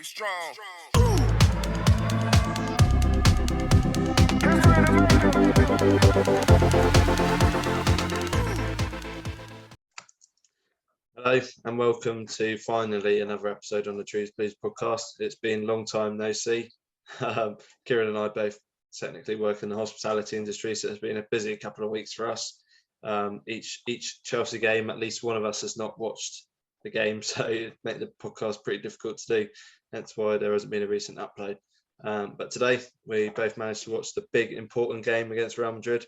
Get strong. Hello and welcome to finally another episode on the Trees Please podcast. It's been a long time no see. Kieran and I both technically work in the hospitality industry, so it's been a busy couple of weeks for us. Each Chelsea game, at least one of us has not watched the game, so it made the podcast pretty difficult to do. That's why there hasn't been a recent upload. But today we both managed to watch the big important game against Real Madrid.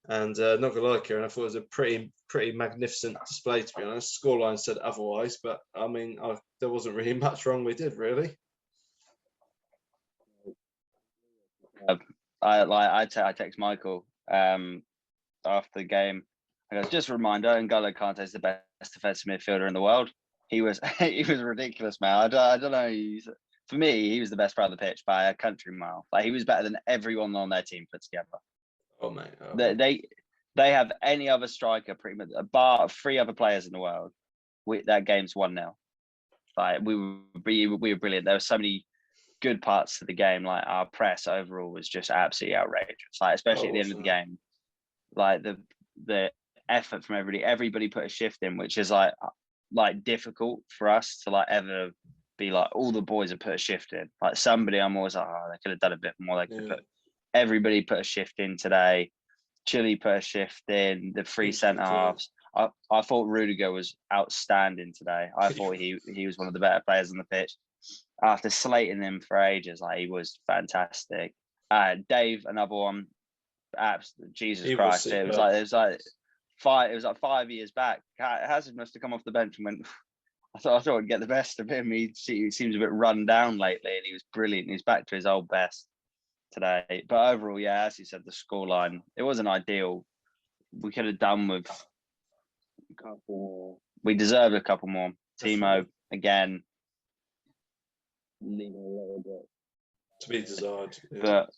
And not gonna lie, Kieran, I thought it was a pretty magnificent display, to be honest. Scoreline said otherwise, but I mean, there wasn't really much wrong we did, really. I text Michael after the game. I go, just a reminder, N'Golo Kante is the best defensive midfielder in the world. He was ridiculous, man. I don't know. For me, he was the best player on the pitch by a country mile. Like, he was better than everyone on their team put together. Oh mate, they have any other striker pretty much, a bar of 3 other players in the world. That game's 1-0. Like, we were brilliant. There were so many good parts to the game. Like, our press overall was just absolutely outrageous. Like, especially at the end of the game, like the effort from everybody put a shift in, which is like difficult for us to like ever be like, all the boys have put a shift in. Like, somebody, I'm always like, oh, they could have done a bit more. They could have everybody put a shift in today. Chile put a shift in. The 3 centre halves. I thought Rudiger was outstanding today. I thought he was one of the better players on the pitch. After slating him for ages, like, he was fantastic. Dave, another one. Jesus Christ! It was like 5 years back. Hazard must have come off the bench and went. I thought I'd get the best of him. He seems a bit run down lately, and he was brilliant. He's back to his old best today. But overall, yeah, as you said, the scoreline, it wasn't ideal. We could have done with a couple. We deserved a couple more. Timo again, leaning a little bit to be desired. But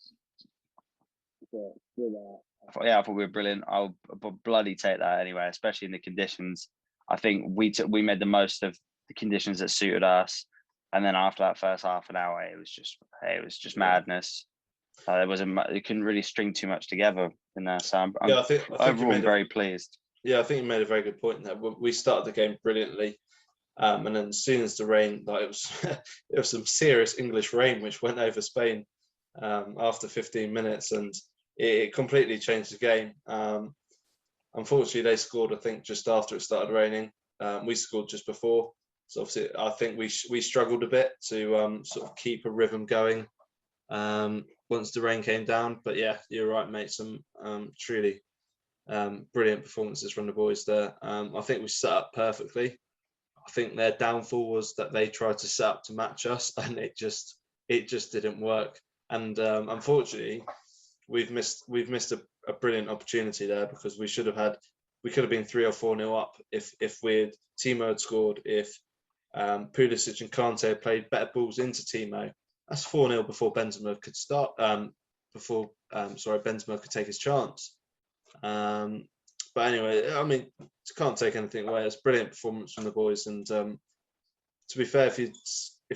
I thought we were brilliant. I'll bloody take that anyway, especially in the conditions. I think we made the most of the conditions that suited us, and then after that first half an hour, it was just madness. You couldn't really string too much together in there. So I'm overall very pleased. Yeah, I think you made a very good point there. We started the game brilliantly, and then as soon as the rain, like, it was some serious English rain which went over Spain after 15 minutes, and it completely changed the game. Unfortunately, they scored, I think, just after it started raining. We scored just before, so obviously I think we struggled a bit to sort of keep a rhythm going once the rain came down. But yeah, you're right, mate. Some truly brilliant performances from the boys there. I think we set up perfectly. I think their downfall was that they tried to set up to match us, and it just didn't work. And unfortunately, we've missed a brilliant opportunity there, because we could have been 3 or 4-0 up if Timo had scored, if Pulisic and Kante had played better balls into Timo. That's 4-0 before Benzema could start. Benzema could take his chance. But anyway, I mean, can't take anything away. It's a brilliant performance from the boys. And to be fair, if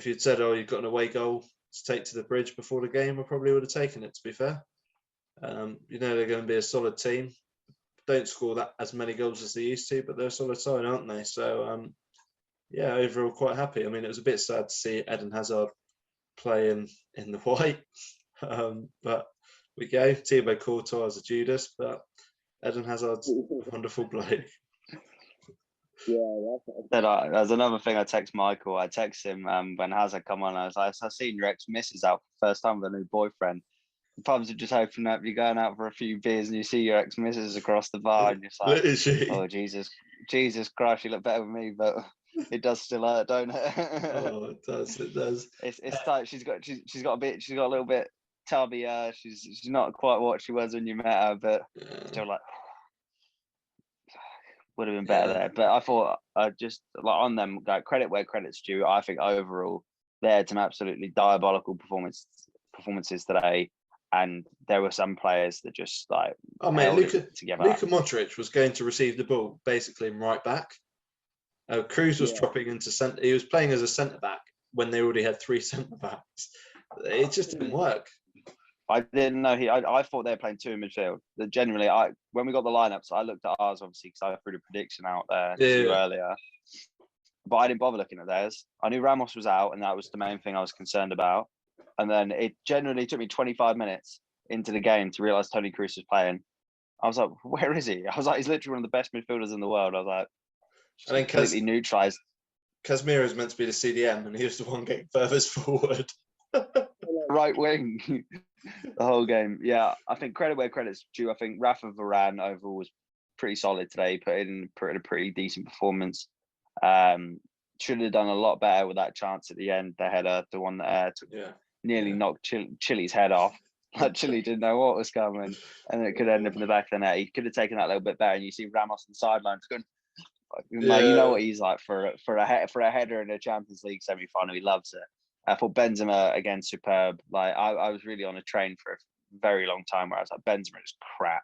you'd said, oh, you've got an away goal to take to the bridge before the game, I probably would have taken it, to be fair. You know, they're going to be a solid team. Don't score that as many goals as they used to, but they're a solid side, aren't they? So yeah, overall quite happy. I mean, it was a bit sad to see Eden Hazard playing in the white, but we go. Thibaut Courtois as a Judas, but Eden Hazard's a wonderful bloke. Yeah, there's another thing. I text Michael. I text him when Hazard come on. I was like, I've seen your ex-missus out for the first time with a new boyfriend. The pubs are just opening up. You're going out for a few beers and you see your ex-missus across the bar, and you're like, oh, Jesus Christ, you look better with me, but it does still hurt, don't it? Oh, it does. It's tight. She's got a little bit tubby. She's not quite what she was when you met her, but still, like, would have been better there. But I thought, just like on them, like, credit where credit's due. I think overall they had some absolutely diabolical performances today. And there were some players that just, like, Luka Modric was going to receive the ball basically in right back. Cruz was dropping into centre. He was playing as a centre back, when they already had 3 centre backs. It just didn't work. I didn't know I thought they were playing 2 in midfield. That generally, when we got the lineups, I looked at ours obviously because I threw the prediction out there to you earlier. But I didn't bother looking at theirs. I knew Ramos was out, and that was the main thing I was concerned about. And then it generally took me 25 minutes into the game to realise Toni Kroos was playing. I was like, where is he? I was like, he's literally one of the best midfielders in the world. I was like, I think completely neutralised. Casemiro is meant to be the CDM, and he was the one getting furthest forward. Right wing the whole game. Yeah, I think credit where credit's due. I think Rafa Varane overall was pretty solid today. Put in a pretty decent performance. Should have done a lot better with that chance at the end. The header, the one that nearly knocked Chili's head off. Like Chile didn't know what was coming, and it could end up in the back of the net. He could have taken that a little bit better. And you see Ramos on the sidelines going, like, you know what he's like for a header in a Champions League semi-final. He loves it. I thought Benzema again superb. Like I was really on a train for a very long time where I was like, Benzema is crap.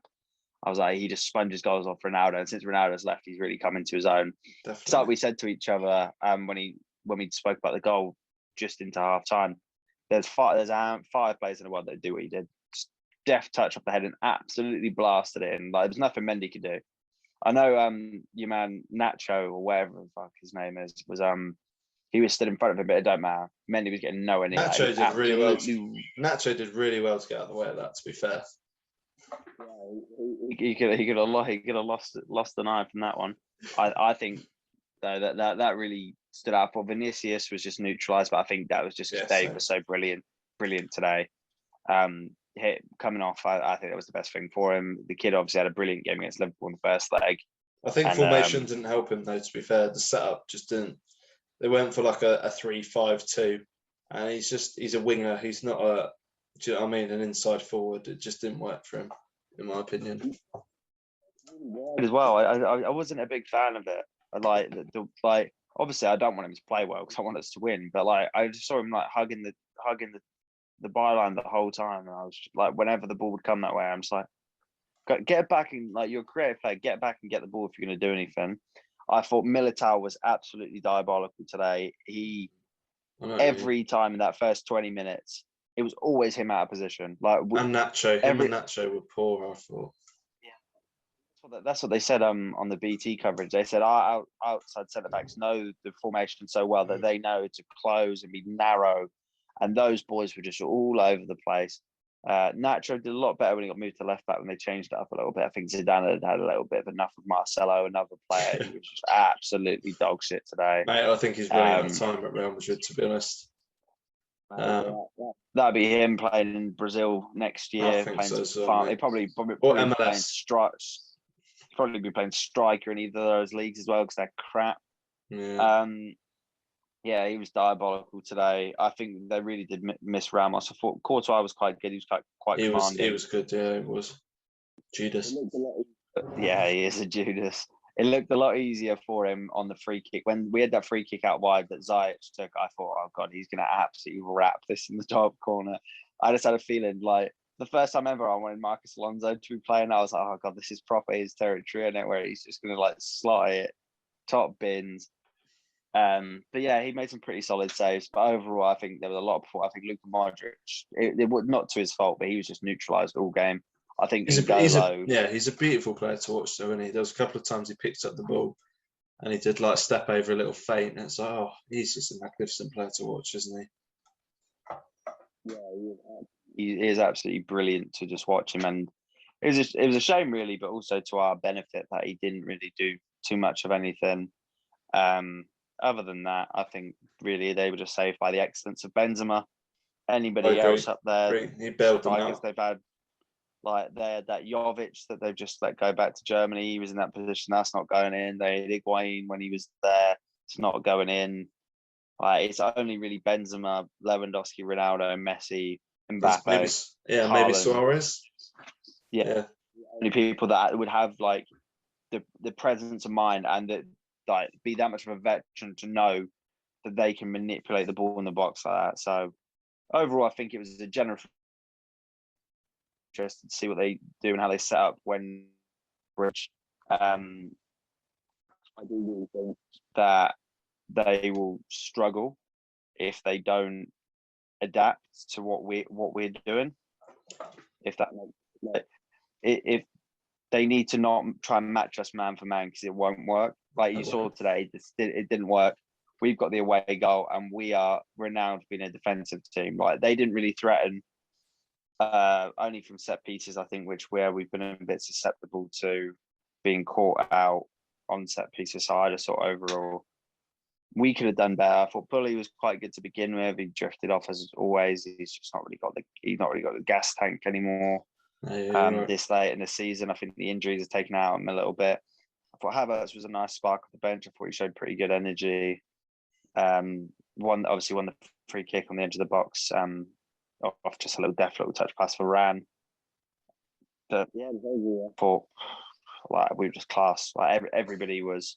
I was like, he just sponges goals off Ronaldo, and since Ronaldo's left, he's really come into his own. Definitely. So we said to each other when we spoke about the goal just into half time. There's 5 players in the world that do what he did. Just deft touch off the head and absolutely blasted it in. Like there's nothing Mendy could do. I know your man Nacho or whatever the fuck his name is was he was stood in front of him, but it don't matter. Mendy was getting nowhere near. Nacho did really well. Nacho did really well to get out of the way of that. To be fair, he could have lost the eye from that one. I think though that really stood out. For Vinicius was just neutralised, but I think that was just because Dave was so brilliant today. Coming off, I think that was the best thing for him. The kid obviously had a brilliant game against Liverpool in the first leg. I think formation didn't help him though. To be fair, the setup just didn't. They went for like a 3-5-2, and he's a winger. He's not a, do you know what I mean, an inside forward. It just didn't work for him, in my opinion. As well, I wasn't a big fan of it. Like obviously I don't want him to play well because I want us to win, but like I just saw him like hugging the byline the whole time, and I was just, like, whenever the ball would come that way, I'm just like, get back and like you're a creative player, get back and get the ball if you're going to do anything. I thought Militao was absolutely diabolical today. Every time in that first 20 minutes, it was always him out of position. Like and Nacho, and Nacho were poor. I thought. Yeah, that's what they said on the BT coverage. They said our outside centre backs know the formation so well that they know to close and be narrow, and those boys were just all over the place. Nacho did a lot better when he got moved to left back when they changed it up a little bit. I think Zidane had a little bit of enough of Marcelo, another player who was just absolutely dog shit today. Mate, I think he's running out of time at Real Madrid, to be honest. That'd be him playing in Brazil next year. I think so, he probably or MLS. Probably be playing striker in either of those leagues as well because they're crap. Yeah. Yeah, he was diabolical today. I think they really did miss Ramos. I thought Courtois was quite good. He was quite commanding. He was good, yeah, he was. Judas. Yeah, he is a Judas. It looked a lot easier for him on the free kick. When we had that free kick out wide that Ziyech took, I thought, oh, God, he's going to absolutely wrap this in the top corner. I just had a feeling like the first time ever I wanted Marcus Alonso to be playing, I was like, oh, God, this is proper his territory, isn't it? Where he's just going to like slot it, top bins. But yeah, he made some pretty solid saves. But overall, I think there was a lot before. I think Luka Modric, it was not to his fault, but he was just neutralised all game. I think he's a beautiful player to watch, though, isn't he? There was a couple of times he picked up the ball and he did like step over a little feint, and it's like, oh, he's just a magnificent player to watch, isn't he? Yeah, he is absolutely brilliant to just watch him, and it was a shame really, but also to our benefit that he didn't really do too much of anything. Other than that, I think really they were just saved by the excellence of Benzema. Anybody else up there? He bailed them out. They've had like they had that Jovic that they've just let go back to Germany. He was in that position. That's not going in. They had Higuain when he was there. It's not going in. Like it's only really Benzema, Lewandowski, Ronaldo, Messi, Mbappe. Maybe Suarez. Yeah. Only people that would have like the presence of mind and that like be that much of a veteran to know that they can manipulate the ball in the box like that. So overall, I think it was a general interested to see what they do and how they set up when Bridge. I do really think that they will struggle if they don't adapt to what we're doing. If that like, if they need to not try and match us man for man, because it won't work. Like you saw today, it didn't work. We've got the away goal, and we are renowned for being a defensive team. Like they didn't really threaten, only from set pieces, I think, where we've been a bit susceptible to being caught out on set pieces. So I just thought overall we could have done better. I thought Bully was quite good to begin with. He drifted off as always. He's not really got the gas tank anymore. Right. This late in the season, I think the injuries have taken out him a little bit. I thought Havertz was a nice spark off the bench. I thought he showed pretty good energy. Won the free kick on the edge of the box. Off just a little touch pass for Ran. But yeah, I thought like we were just class. Like everybody was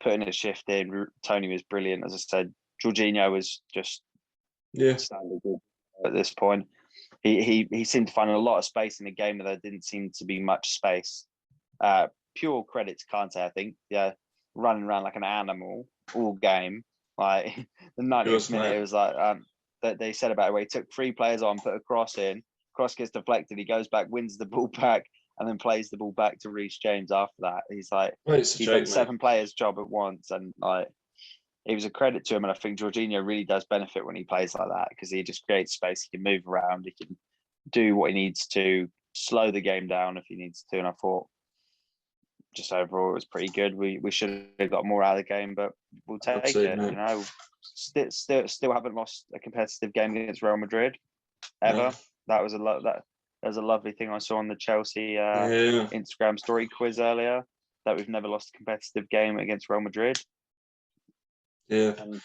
putting a shift in. Tony was brilliant, as I said. Jorginho was just standard good at this point. He seemed to find a lot of space in the game, but there didn't seem to be much space. Pure credit to Kante, I think. Yeah, running around like an animal all game. Like the 90th minute, it was like that they said about it, where he took 3 players on, put a cross in, cross gets deflected, he goes back, wins the ball back, and then plays the ball back to Reece James after that. He's like, he did 7 players' job at once, and like it was a credit to him. And I think Jorginho really does benefit when he plays like that, because he just creates space, he can move around, he can do what he needs to, slow the game down if he needs to. And I thought just overall it was pretty good. We should have got more out of the game, but we'll take it. Man. You know, still haven't lost a competitive game against Real Madrid ever. No. That was a lovely thing I saw on the Chelsea Instagram story quiz earlier, that we've never lost a competitive game against Real Madrid. Yeah. And,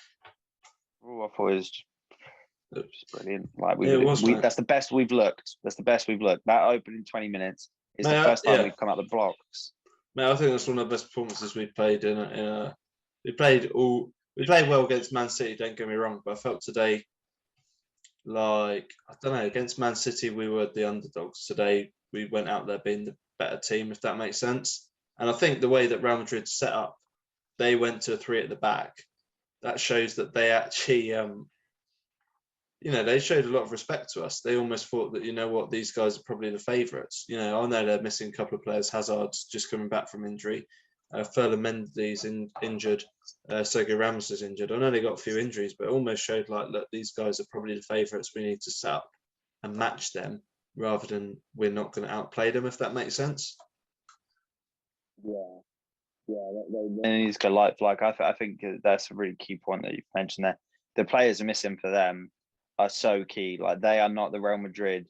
I thought it was brilliant. Like that's the best we've looked. That's the best we've looked. That opening 20 minutes is the first time we've come out the blocks. Man, I think that's one of the best performances we've played we played well against Man City, don't get me wrong, but I felt today like, I don't know, against Man City we were the underdogs. Today we went out there being the better team, if that makes sense. And I think the way that Real Madrid set up, they went to 3 at the back. That shows that they actually they showed a lot of respect to us. They almost thought that, you know what, these guys are probably the favourites. I know they're missing a couple of players. Hazard's just coming back from injury. Ferland Mendy's injured. Sergio Ramos is injured. I know they got a few injuries, but it almost showed like, look, these guys are probably the favourites. We need to set up and match them, rather than we're not going to outplay them, if that makes sense. They need to go like I think that's a really key point that you've mentioned there. The players are missing for them are so key. Like they are not the Real Madrid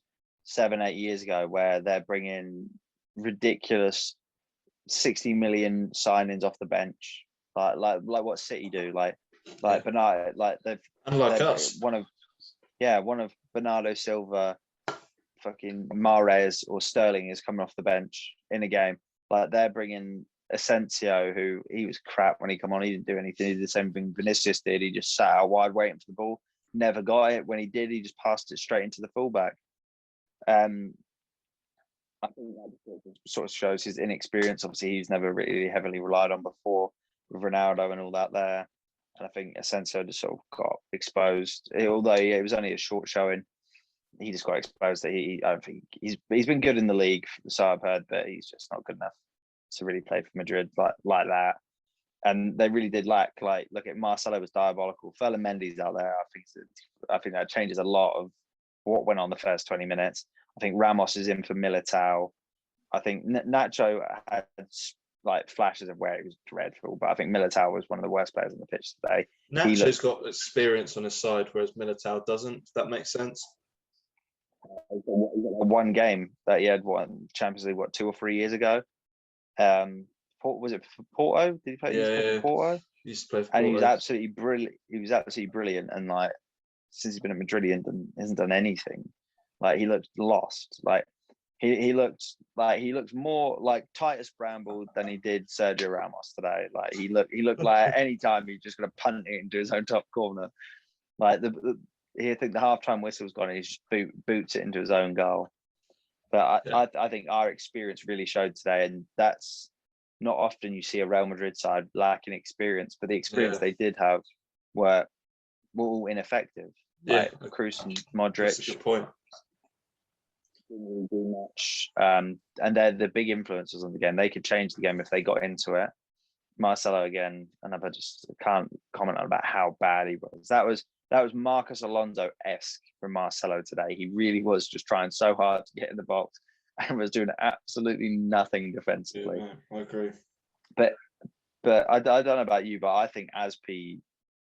7-8 years ago, where they're bringing ridiculous 60 million signings off the bench, like what City do, Bernardo, like they've unlike us. One of Bernardo Silva, fucking Mahrez or Sterling is coming off the bench in a game. Like they're bringing Asensio, who he was crap when he come on. He didn't do anything. He did the same thing Vinicius did. He just sat out wide waiting for the ball. Never got it. When he did, he just passed it straight into the fullback. I think that sort of shows his inexperience. Obviously, he's never really heavily relied on before with Ronaldo and all that there. And I think Asensio just sort of got exposed. Although it was only a short showing, he just got exposed. That I don't think he's been good in the league, so I've heard, but he's just not good enough to really play for Madrid like that. And they really did lack, look at Marcelo was diabolical. Ferland Mendy's out there. I think that changes a lot of what went on the first 20 minutes. I think Ramos is in for Militao. I think Nacho had flashes of where he was dreadful, but I think Militao was one of the worst players on the pitch today. Nacho's got experience on his side, whereas Militao doesn't, if that makes sense. One game that he had won Champions League, 2 or 3 years ago. Was it for Porto? Did he play? For Porto? He used to play for Porto. And he was absolutely brilliant. He was absolutely brilliant. And since he's been at Madrid, he hasn't done anything. He looked lost. He looked more like Titus Bramble than he did Sergio Ramos today. He looked like any time he's just going to punt it into his own top corner. I think the halftime whistle's gone and he just boots it into his own goal. But I think our experience really showed today, and that's not often you see a Real Madrid side lacking experience. But the experience they did have were were all ineffective. Yeah, Like Kroos and that's a Modric good point. didn't really do much. And they're the big influences on the game. They could change the game if they got into it. Marcelo again, another, just can't comment on about how bad he was. That was Marcus Alonso-esque from Marcelo today. He really was just trying so hard to get in the box and was doing absolutely nothing defensively. Yeah, I agree. But I don't know about you, but I think Aspi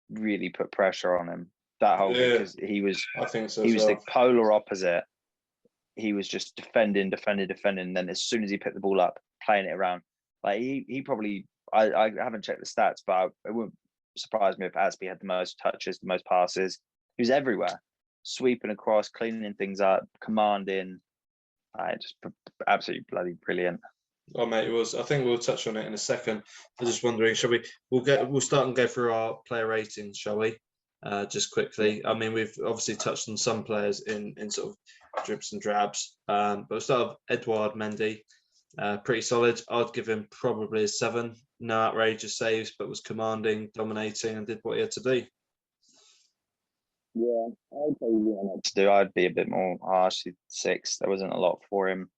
really put pressure on him that whole game, because I think so. he was well. the polar opposite. He was just defending, and then as soon as he picked the ball up, playing it around. Like he probably, I haven't checked the stats, but it wouldn't surprise me if Aspi had the most touches, the most passes. He was everywhere, sweeping across, cleaning things up, commanding. Just absolutely bloody brilliant. Oh mate, it was. I think we'll touch on it in a second. I was just wondering, shall we? We'll start and go through our player ratings, shall we? Just quickly. I mean, we've obviously touched on some players in sort of drips and drabs. But we'll start with Edouard Mendy. Pretty solid. I'd give him probably a 7. No outrageous saves, but was commanding, dominating, and did what he had to do. Yeah, I'd tell you what to do. I'd be a bit more harsh. 6. There wasn't a lot for him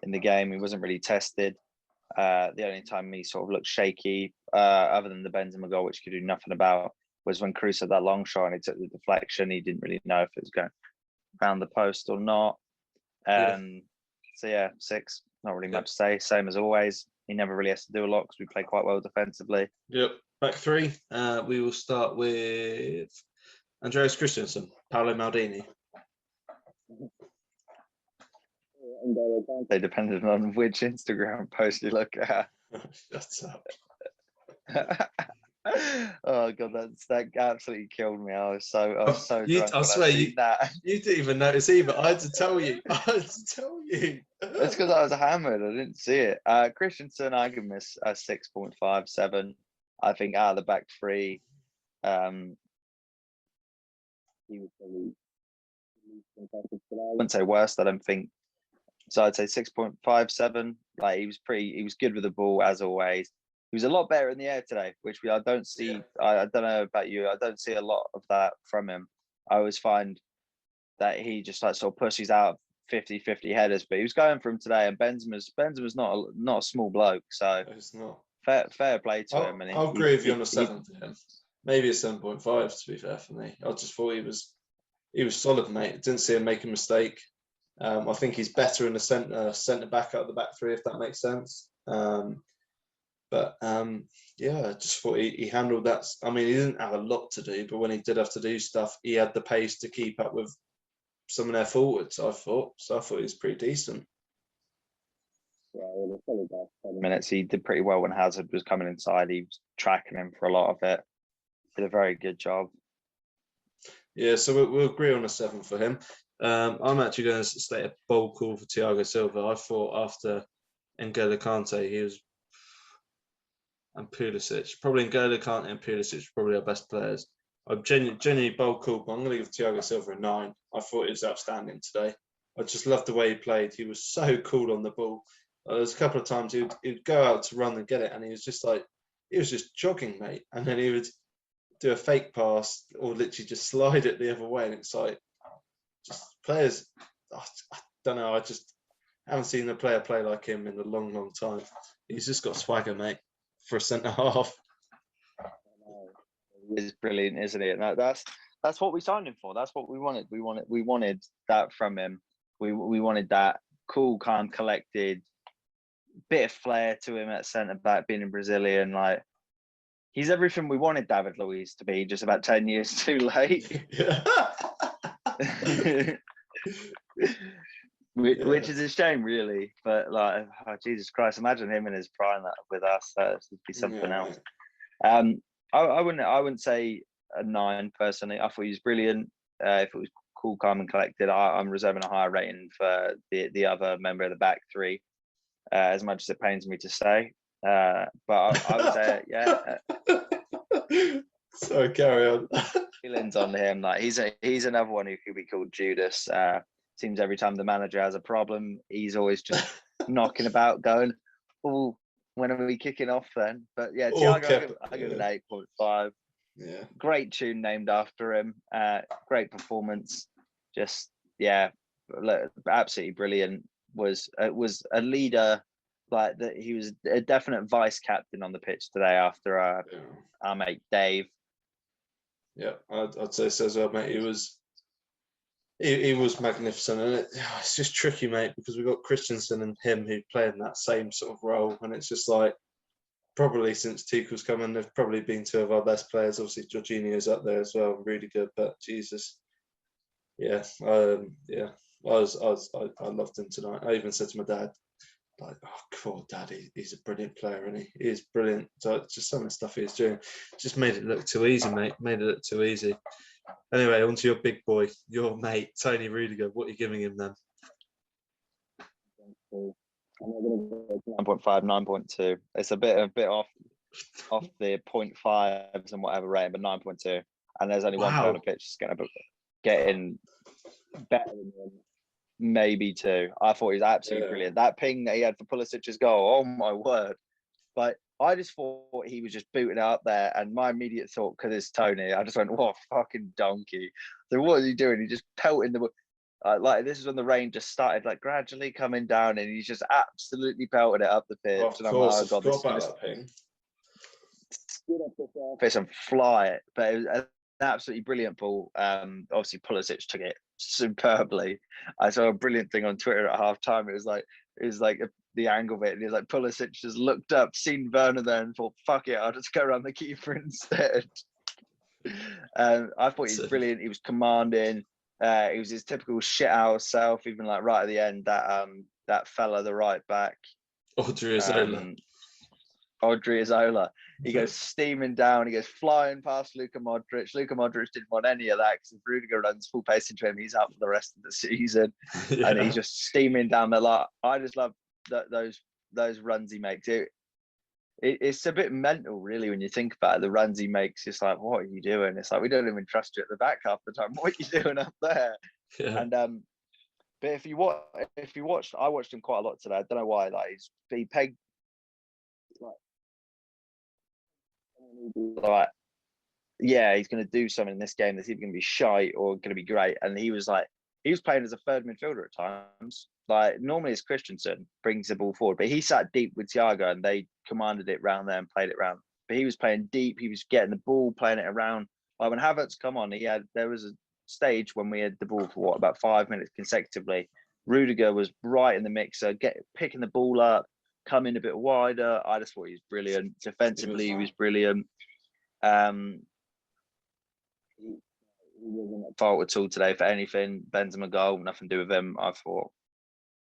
in the game. He wasn't really tested. The only time he sort of looked shaky, other than the Benzema goal, which he could do nothing about, was when Kroos had that long shot and he took the deflection. He didn't really know if it was going round the post or not. So yeah, 6. Not really much to say. Same as always. He never really has to do a lot because we play quite well defensively. Yep. Back 3. We will start with Andreas Christensen, Paolo Maldini. They depended on which Instagram post you look at. Shut up. Oh god, that absolutely killed me. I was so drunk. I swear you didn't even notice either. I had to tell you. It's because I was hammered. I didn't see it. Christensen, I give him a 6.57. I think out of the back 3, he was probably, I wouldn't say worst. I don't think. So I'd say 6.57. Like he was good with the ball as always. He was a lot better in the air today, which I don't see. Yeah. I don't know about you. I don't see a lot of that from him. I always find that he just like sort of pushes out 50-50 headers, but he was going for him today. And Benzema's not a small bloke, so it's not. Fair play to him. And I'll agree with you on a 7 for him. Maybe a 7.5 to be fair for me. I just thought he was solid, mate. Didn't see him make a mistake. I think he's better in the centre back out of the back 3, if that makes sense. But yeah, I just thought he handled that. I mean, he didn't have a lot to do, but when he did have to do stuff, he had the pace to keep up with some of their forwards, I thought. So I thought he was pretty decent. Yeah, the 10 minutes he did pretty well when Hazard was coming inside. He was tracking him for a lot of it. Did a very good job. Yeah, so we'll agree on a 7 for him. I'm actually going to state a bold call for Thiago Silva. I thought after N'Golo Kante, he was, and Pulisic, probably N'Golo Kante and Pulisic probably our best players. I'm genuinely bold call, but I'm going to give Thiago Silva a 9. I thought he was outstanding today. I just loved the way he played. He was so cool on the ball. There was a couple of times he'd go out to run and get it, and he was just jogging, mate. And then he would do a fake pass or literally just slide it the other way, and it's like, just players, I don't know. I just haven't seen a player play like him in a long time. He's just got swagger, mate, for a centre half. It's brilliant, isn't it? And that's what we signed him for. That's what we wanted. We wanted that from him. We wanted that cool, calm, collected, bit of flair to him at centre back, being a Brazilian. Like, he's everything we wanted David Luiz to be, just about 10 years too late. Which is a shame, really. But like, oh, Jesus Christ, imagine him in his prime with us. That would be something else. I wouldn't say a 9 personally. I thought he was brilliant. If it was cool, calm, and collected, I'm reserving a higher rating for the other member of the back 3. As much as it pains me to say, but I would say, yeah. Sorry, carry on. Feelings on him. Like he's another one who could be called Judas. Seems every time the manager has a problem, he's always just knocking about, going, "Oh, when are we kicking off then?" But yeah, Thiago, I give it 8.5. Yeah. Great tune named after him. Great performance. Just look, absolutely brilliant. Was a leader, like that. He was a definite vice captain on the pitch today after our mate Dave. Yeah, I'd say so as well, mate. He was magnificent, and it's just tricky, mate, because we've got Christensen and him who play in that same sort of role, and it's just like probably since Tuchel's come in, they've probably been two of our best players. Obviously, Jorginho's up there as well, really good. But Jesus, yeah, I loved him tonight. I even said to my dad, like, oh, cool, Dad, he's a brilliant player, and he is brilliant. So just some of the stuff he's doing just made it look too easy, mate. Made it look too easy. Anyway, on to your big boy, your mate, Tony Rudiger. What are you giving him then? 9.5, 9.2. It's a bit off the 0.5s and whatever rating, but 9.2. And there's only one player on the pitch that's going to get in better than him. Maybe two. I thought he was absolutely brilliant. That ping that he had for Pulisic's goal, oh my word. But I just thought he was just booting up there, and my immediate thought, because it's Tony, I just went, what a fucking donkey. So what is he doing? He just pelting the like this is when the rain just started like gradually coming down, and he's just absolutely pelting it up the pitch. Of and I'm course, like, oh god, this is going to skid off the surface and fly it. But it was an absolutely brilliant ball. Obviously Pulisic took it superbly. I saw a brilliant thing on Twitter at half time. It was like the angle of it, and he was like, Pulisic just looked up, seen Werner there, and thought, fuck it, I'll just go around the keeper instead. I thought he was brilliant. He was commanding. He was his typical shit house self, even like right at the end, that fella, the right back, Odriozola. He goes steaming down. He goes flying past Luka Modric. Luka Modric didn't want any of that because if Rudiger runs full pace into him, he's out for the rest of the season. Yeah. And he's just steaming down the lot. I just love those runs he makes. It's a bit mental, really, when you think about it. The runs he makes, it's like, what are you doing? It's like, we don't even trust you at the back half the time. What are you doing up there? Yeah. And but if you watched, I watched him quite a lot today. I don't know why. Like he pegged like, yeah, he's going to do something in this game that's either going to be shite or going to be great. And he was playing as a third midfielder at times. Like normally it's Christensen brings the ball forward, but he sat deep with Thiago and they commanded it round there and played it round. But he was playing deep. He was getting the ball, playing it around. Like when Havertz come on, there was a stage when we had the ball for about 5 minutes consecutively. Rudiger was right in the mixer, picking the ball up, coming a bit wider. I just thought he was brilliant. Defensively, he was brilliant. He wasn't at fault at all today for anything. Benzema goal, nothing to do with him. I thought,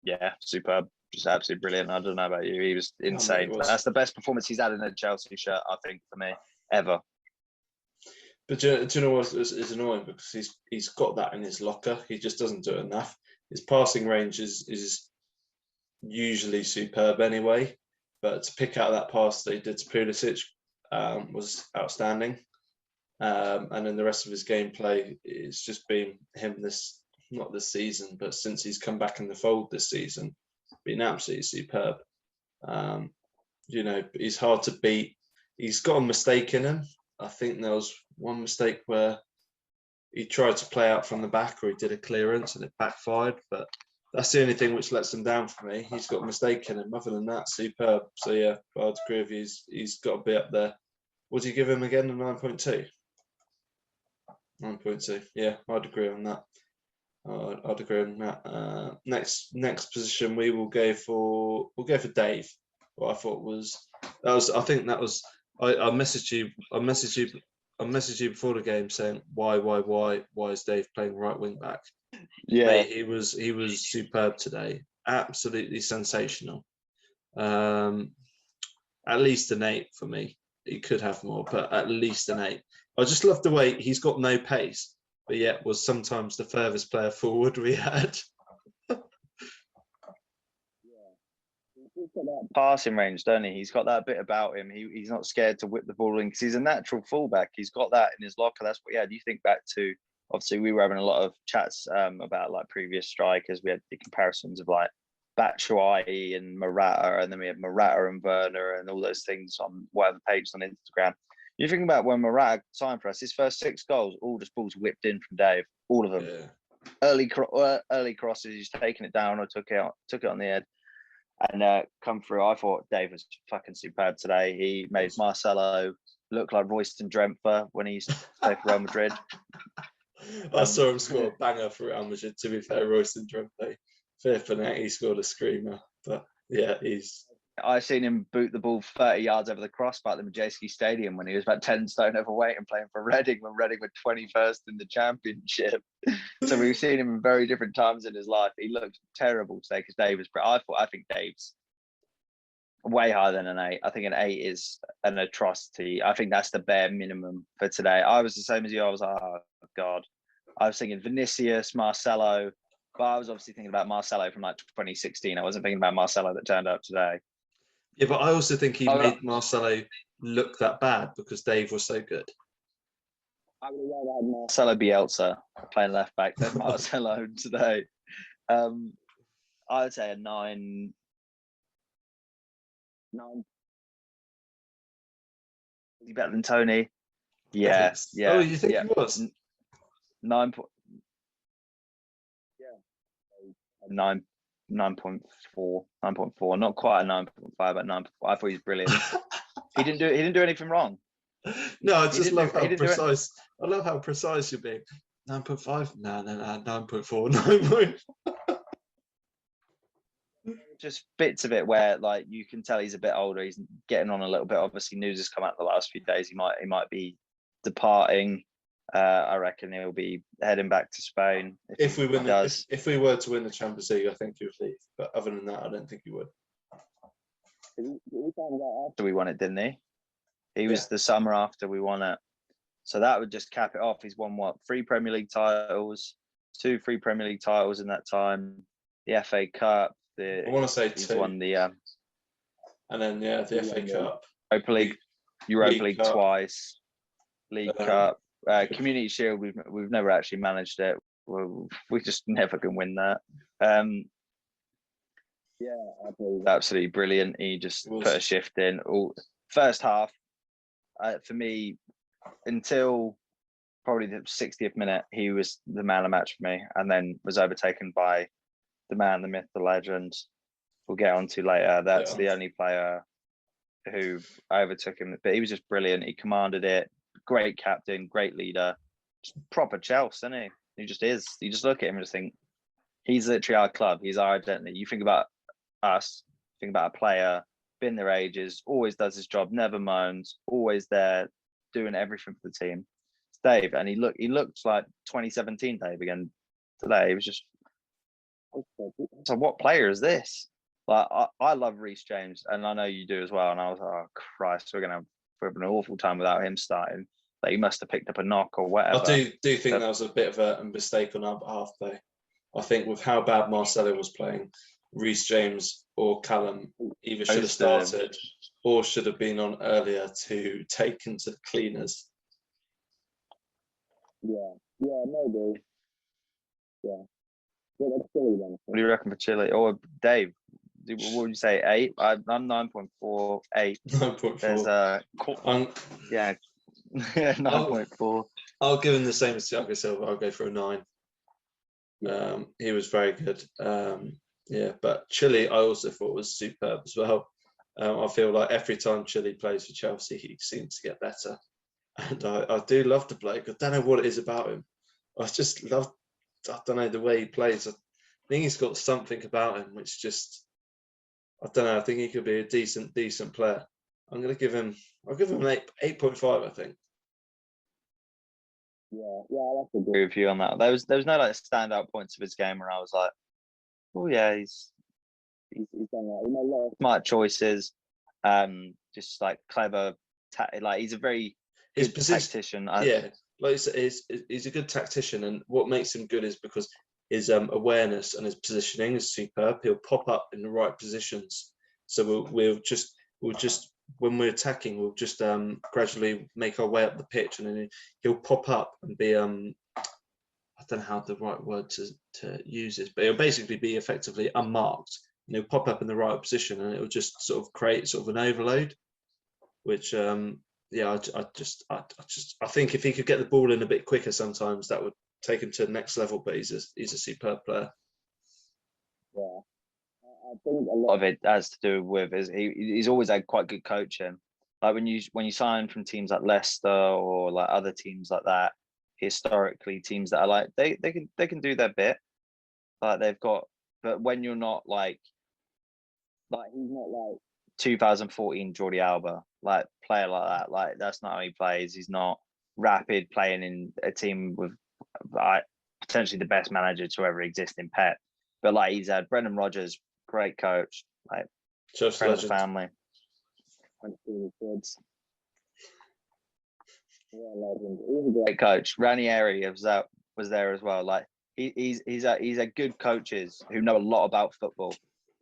yeah, superb, just absolutely brilliant. I don't know about you, he was insane. That's the best performance he's had in a Chelsea shirt, I think, for me, ever. But do you know what is annoying? Because he's got that in his locker. He just doesn't do it enough. His passing range is usually superb anyway, but to pick out that pass that he did to Pulisic was outstanding. And then the rest of his gameplay, it's just been him not this season, but since he's come back in the fold this season, been absolutely superb. He's hard to beat. He's got a mistake in him. I think there was one mistake where he tried to play out from the back, or he did a clearance and it backfired, but that's the only thing which lets him down for me. He's got a mistake in him. Other than that, superb. So yeah, I'd agree with you. He's got to be up there. Would you give him again a 9.2? 9.2. Yeah, I'd agree on that. I'd agree on that. Next position we'll go for Dave. What I thought I messaged you before the game saying why is Dave playing right wing back? Yeah, mate, he was superb today. Absolutely sensational. At least an 8 for me. He could have more, but at least an 8. I just love the way he's got no pace, but yet was sometimes the furthest player forward we had. He's got that passing range, don't he? He's got that bit about him. He's not scared to whip the ball in because he's a natural fullback. He's got that in his locker. That's what he had. You think back to, obviously, we were having a lot of chats about like previous strikers. We had the comparisons of like Batshuayi and Morata, and then we had Morata and Werner and all those things on whatever pages on Instagram. You think about when Morata signed for us, his first 6 goals, all just balls whipped in from Dave, all of them. Yeah. Early crosses, he's taken it down or took it on the head, and come through. I thought Dave was fucking superb today. He made Marcelo look like Royston Drenthe when he used to play for Real Madrid. I saw him score a banger for Real Madrid. To be fair, Royston Drenthe, flipping out, he scored a screamer. But yeah, I seen him boot the ball 30 yards over the crossbar at the Majeski Stadium when he was about 10 stone overweight and playing for Reading when Reading were 21st in the Championship. So we've seen him in very different times in his life. He looked terrible today because Dave was. I think Dave's way higher than an 8. I think an 8 is an atrocity. I think that's the bare minimum for today. I was the same as you. I was like, oh God. I was thinking Vinicius, Marcelo, but I was obviously thinking about Marcelo from like 2016. I wasn't thinking about Marcelo that turned up today. Yeah, but I also think he made Marcelo look that bad because Dave was so good. I would have rather had Marcelo Bielsa playing left back than Marcelo today. I would say a 9. Is he better than Tony? Yeah, yeah. Oh, you think yeah. he was? 9. Yeah. 9.4, 9.4. Not quite a 9.5, but 9.4. I thought he's brilliant. He didn't do anything wrong. No, I just love how precise. I love how precise you're being. 9.5? No, 9.4, 9. Just bits of it where like you can tell he's a bit older. He's getting on a little bit. Obviously, news has come out the last few days. He might be departing. I reckon he'll be heading back to Spain if we win. If we were to win the Champions League, I think he would leave. But other than that, I don't think he would. After we won it, didn't he? He was the summer after we won it. So that would just cap it off. He's won what? 3 Premier League titles, 2 free Premier League titles in that time. The FA Cup. I want to say he's 2. Won the and then the FA Cup, Europa League Cup. Twice, League Cup, Community Shield. We've never actually managed it. We just never can win that. Absolutely brilliant. He just put a shift in. First half, for me, until probably the 60th minute, he was the man of the match for me, and then was overtaken by the man, the myth, the legend. We'll get on to later. That's the only player who overtook him, but he was just brilliant. He commanded it. Great captain, great leader, just proper CHELS, isn't he? He just is. You just look at him and just think, he's literally our club. He's our identity. You think about us, think about a player, been there ages, always does his job, never moans, always there, doing everything for the team. It's Dave, and he looked like 2017 Dave again today. He was just, so what player is this? Like I love Reece James, and I know you do as well. And I was like, oh Christ, we're have an awful time without him starting. Like he must have picked up a knock or whatever. I do think that was a bit of a mistake on our behalf, though. I think with how bad Marcelo was playing, Reece James or Callum either should have started or should have been on earlier to take into the cleaners. Yeah, maybe. Yeah. What do you reckon for Chile? Or Dave, what would you say? 8? I'm 9.4, 8. 9.4. There's a 9.4. I'll give him the same as Thiago Silva. I'll go for a 9. He was very good. But Chile, I also thought was superb as well. I feel like every time Chile plays for Chelsea, he seems to get better. And I do love the bloke. I don't know what it is about him. I just love, I don't know, the way he plays. I think he's got something about him which just, I don't know. I think he could be a decent player. I'll give him an 8.5, I think. Yeah, I have to agree with you on that. There was no like standout points of his game where I was like, oh yeah, he's done that. He made a lot of smart choices, just like clever. Like he's a very good tactician. Like he's a good tactician, and what makes him good is because his awareness and his positioning is superb. He'll pop up in the right positions, so we'll just when we're attacking, we'll just gradually make our way up the pitch, and then he'll pop up and be I don't know how the right word to use is, but he'll basically be effectively unmarked, and he'll pop up in the right position, and it'll just sort of create sort of an overload, which yeah, I think if he could get the ball in a bit quicker, sometimes that would take him to the next level. But he's a superb player. Yeah, I think a lot of it has to do with is he's always had quite good coaching. Like when you sign from teams like Leicester or like other teams like that, historically teams that are like they can do their bit, like they've got. But when you're not like he's not like 2014 Jordi Alba, like player like that. Like that's not how he plays. He's not rapid playing in a team with like potentially the best manager to ever exist in Pep. But like he's had Brendan Rodgers, great coach, like Just friend of the legend. family. Went to school with kids. Yeah, legend. He's a great coach. Ranieri was there as well. Like he's a good coaches who know a lot about football,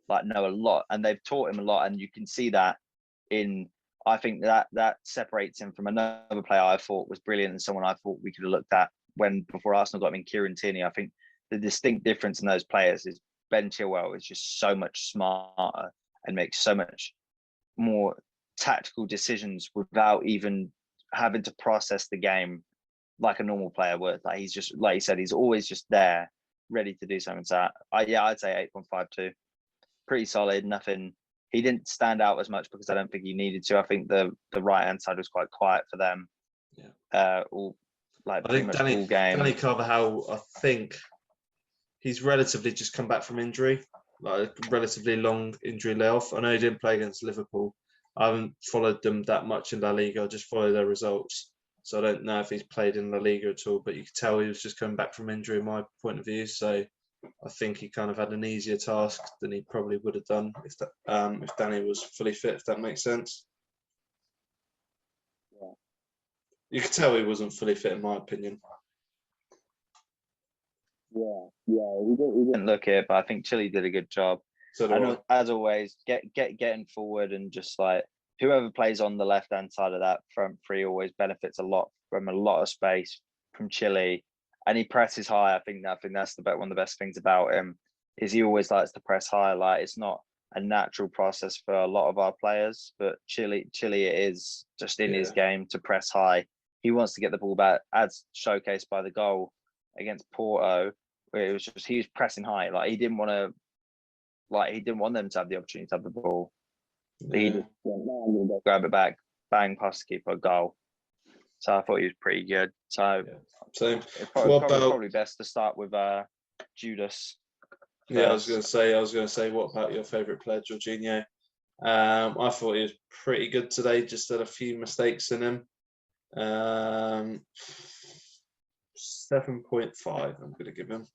like know a lot, and they've taught him a lot, and you can see that in. I think that separates him from another player I thought was brilliant and someone I thought we could have looked at before Arsenal got him in Kieran Tierney. I think the distinct difference in those players is Ben Chilwell is just so much smarter and makes so much more tactical decisions without even having to process the game like a normal player would. Like he's just, like you said, he's always just there, ready to do something. So I'd say 8.52, pretty solid. Nothing. He didn't stand out as much because I don't think he needed to. I think the right hand side was quite quiet for them. Yeah. All like I pretty think much all game. Danny Carvajal, I think he's relatively just come back from injury, like a relatively long injury layoff. I know he didn't play against Liverpool. I haven't followed them that much in La Liga. I just follow their results. So I don't know if he's played in La Liga at all, but you could tell he was just coming back from injury in my point of view. So I think he kind of had an easier task than he probably would have done if Danny was fully fit, if that makes sense. Yeah. You could tell he wasn't fully fit, in my opinion. Yeah, he didn't look it, but I think Chile did a good job. So And as always, getting forward and just like whoever plays on the left hand side of that front three always benefits a lot from a lot of space from Chile, and he presses high. I think that's one of the best things about him is he always likes to press high. Like it's not a natural process for a lot of our players, but Chile it is just in his game to press high. He wants to get the ball back, as showcased by the goal against Porto, where it was just he was pressing high. Like he didn't want them to have the opportunity to have the ball. Yeah. He just went, no, I'm gonna grab it back, bang, past the keeper, goal. So I thought he was pretty good. So same. Probably best to start with Judas. Yeah, I was going to say, what about your favourite player, Jorginho? I thought he was pretty good today. Just had a few mistakes in him. 7.5. I'm going to give him.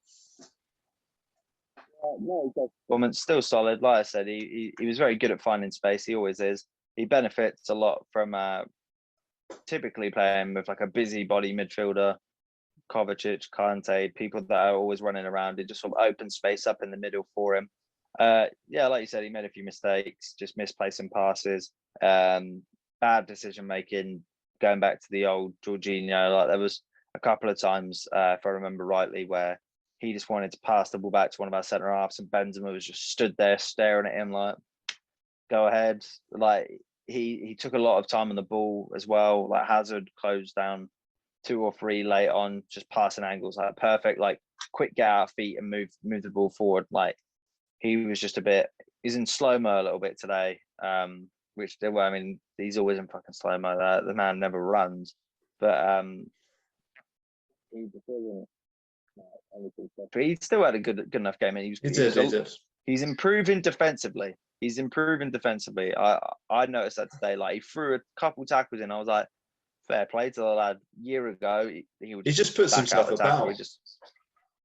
Performance still solid. Like I said, he was very good at finding space. He always is. He benefits a lot from typically playing with like a busybody midfielder, Kovacic, Kante, people that are always running around. It just sort of opens space up in the middle for him. Yeah, like you said, he made a few mistakes, just misplacing passes, bad decision making. Going back to the old Jorginho, like there was a couple of times, if I remember rightly, where he just wanted to pass the ball back to one of our centre halves, and Benzema was just stood there staring at him like, "Go ahead!" Like he took a lot of time on the ball as well. Like Hazard closed down 2 or 3 late on, just passing angles, like perfect, like quick get out of feet and move the ball forward. Like he was just he's in slow-mo a little bit today, which they were. I mean, he's always in fucking slow-mo. The man never runs, but he still had a good enough game, and he did. He's improving defensively. I noticed that today. Like he threw a couple tackles in. I was like, fair play to the lad. A year ago, he just puts himself about. He just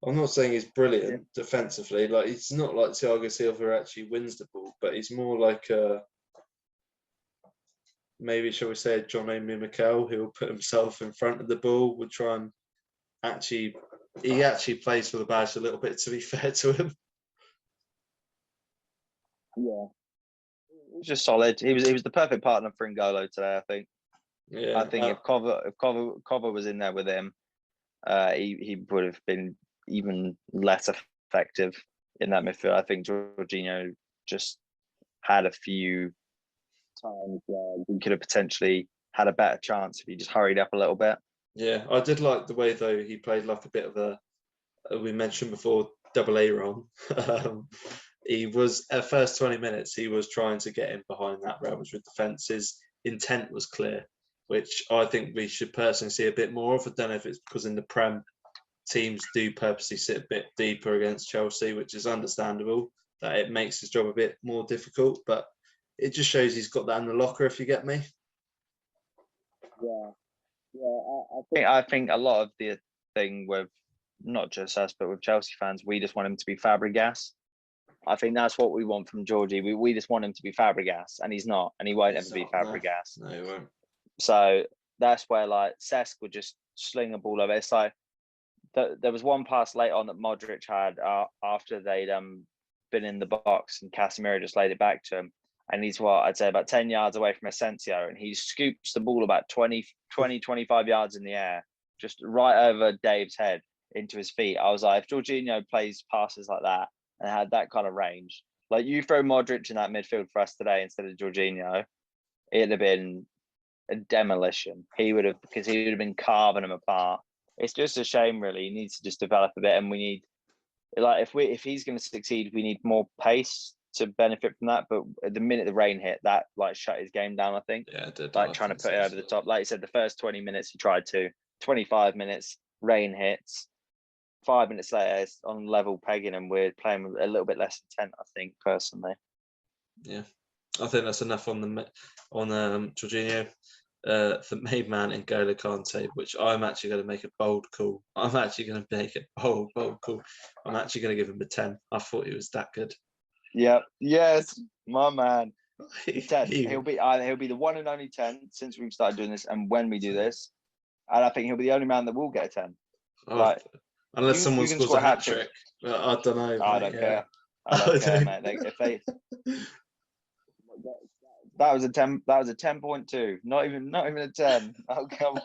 I'm not saying he's brilliant defensively. Like it's not like Thiago Silva actually wins the ball, but he's more like maybe shall we say John Amy Mikel, who will put himself in front of the ball, would try and he actually plays for the badge a little bit, to be fair to him. Yeah. He was just solid. He was the perfect partner for N'Golo today, I think. Yeah. I think if Cover was in there with him, he would have been even less effective in that midfield. I think Jorginho just had a few times where we could have potentially had a better chance if he just hurried up a little bit. Yeah, I did like the way though he played like a bit of a we mentioned before double A role. He was at first 20 minutes he was trying to get in behind that Real Madrid defence. His intent was clear, which I think we should personally see a bit more of. I don't know if it's because in the Prem teams do purposely sit a bit deeper against Chelsea, which is understandable, that it makes his job a bit more difficult, but it just shows he's got that in the locker, if you get me. Yeah, I think a lot of the thing with not just us, but with Chelsea fans, we just want him to be Fabregas. I think that's what we want from Georgie. We just want him to be Fabregas, and he's not, and he won't ever be Fabregas. No, he won't. So that's where like Cesc would just sling a ball over. It's like there was one pass late on that Modric had after they'd been in the box, and Casemiro just laid it back to him. And he's I'd say about 10 yards away from Asensio, and he scoops the ball about 25 yards in the air, just right over Dave's head into his feet. I was like, if Jorginho plays passes like that and had that kind of range, like you throw Modric in that midfield for us today instead of Jorginho, it'd have been a demolition. Because he would have been carving them apart. It's just a shame, really. He needs to just develop a bit, and we need, like, if he's going to succeed, we need more pace to benefit from that. But at the minute the rain hit, that like shut his game down, I think. Yeah, it did. Like trying to put it over the top. Like you said, the first 20 minutes he tried to, 25 minutes, rain hits. 5 minutes later, it's on level pegging, and we're playing with a little bit less intent, I think, personally. Yeah, I think that's enough on Jorginho. The main man in N'Golo Kante, which I'm actually going to make a bold call. I'm actually going to make a bold call. I'm actually going to give him a 10. I thought he was that good. Yep. Yes, my man. 10. He'll be the one and only 10 since we've started doing this, and when we do this, and I think he'll be the only man that will get a 10. Like, unless someone scores a hat trick. I don't know. I don't care. I don't care, mate. If they that was a 10. That was a 10.2. Not even a 10. Oh come on.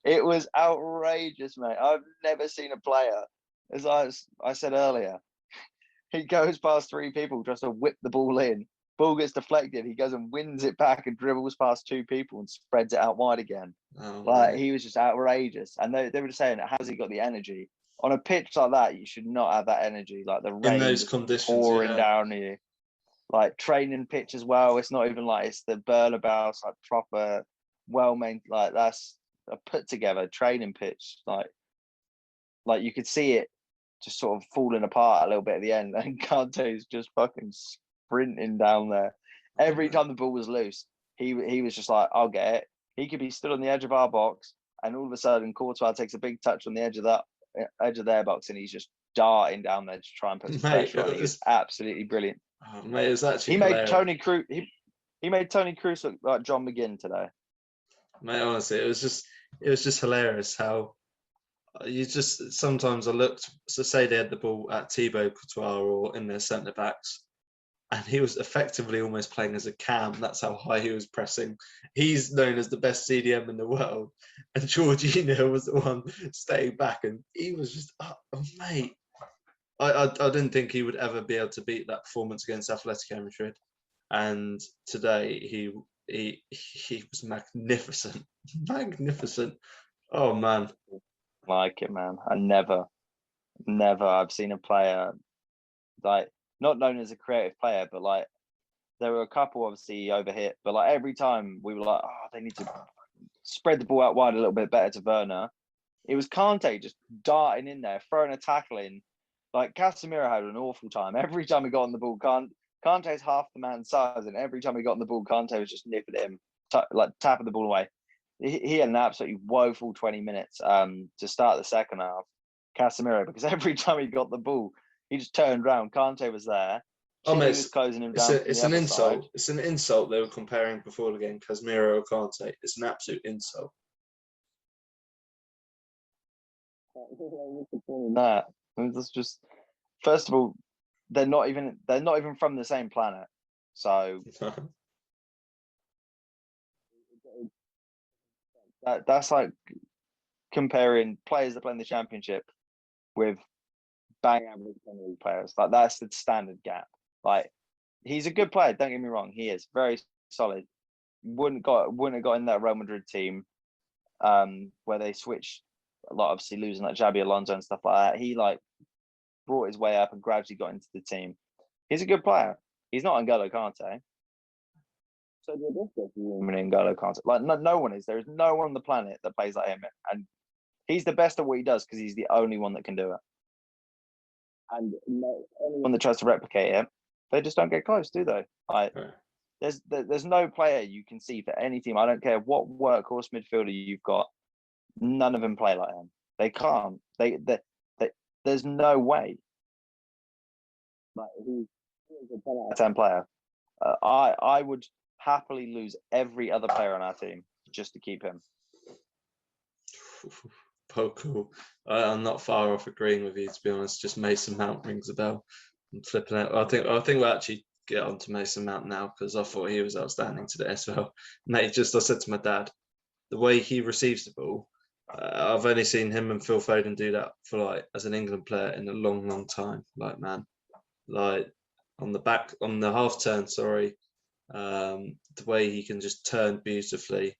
It was outrageous, mate. I've never seen a player, as I said earlier, he goes past 3 people just to whip the ball in. Ball gets deflected. He goes and wins it back and dribbles past 2 people and spreads it out wide again. He was just outrageous. And they were just saying, how's he got the energy? On a pitch like that, you should not have that energy. Like the rain in those conditions, pouring down on you. Like training pitch as well. It's not even like it's the Bernabeu, it's like proper, well-maintained. Like that's a put together training pitch. Like you could see it just sort of falling apart a little bit at the end, and Kante's just fucking sprinting down there. Every time the ball was loose, he was just like, I'll get it. He could be stood on the edge of our box, and all of a sudden Courtois takes a big touch on the edge of their box, and he's just darting down there to try and put some pressure on. He was absolutely brilliant. Oh, mate, it was actually he made Tony Cruz. He made Tony Cruz look like John McGinn today. Mate, honestly, it was just hilarious how you just sometimes I looked. So say they had the ball at Thibaut Courtois or in their centre backs, and he was effectively almost playing as a cam. That's how high he was pressing. He's known as the best CDM in the world, and Jorginho was the one staying back, and he was just, oh mate. I didn't think he would ever be able to beat that performance against Atletico Madrid, and today he was magnificent. Oh man, like it, man. I never I've seen a player like not known as a creative player, but like there were a couple obviously overhit, but like every time we were like, oh, they need to spread the ball out wide a little bit better to Werner. It was Kante just darting in there, throwing a tackle in. Like Casemiro had an awful time. Every time he got on the ball, Kante's half the man's size, and every time he got on the ball, Kante was just nipping at him, tapping the ball away. He had an absolutely woeful 20 minutes to start the second half, Casemiro, because every time he got the ball, he just turned around. Kante was there. Oh, mate, was closing him down. It's an insult. Side. It's an insult they were comparing before the game, Casemiro or Kante. It's an absolute insult. That it's just, first of all, they're not even from the same planet. So that's like comparing players that play in the Championship with bang average Premier League players. Like that's the standard gap. Like he's a good player, don't get me wrong, he is very solid. wouldn't have got in that Real Madrid team, where they switched a lot, obviously losing like Xabi Alonso and stuff like that. He like brought his way up and gradually got into the team. He's a good player. He's not N'Golo Kante. So N'Golo Kante. Like no one is. There is no one on the planet that plays like him, and he's the best at what he does because he's the only one that can do it. And anyone that tries to replicate him, they just don't get close, do they? Like, there's no player you can see for any team. I don't care what workhorse midfielder you've got. None of them play like him. They can't. There's no way. Like he's a 10 out of 10 player. I would happily lose every other player on our team just to keep him. Oh, cool. I'm not far off agreeing with you, to be honest. Just Mason Mount rings a bell. I'm flipping out. I think we'll actually get on to Mason Mount now because I thought he was outstanding today as well. Mate, I said to my dad, the way he receives the ball, I've only seen him and Phil Foden do that for like as an England player in a long, long time. Like, man, like on the half turn, sorry, the way he can just turn beautifully.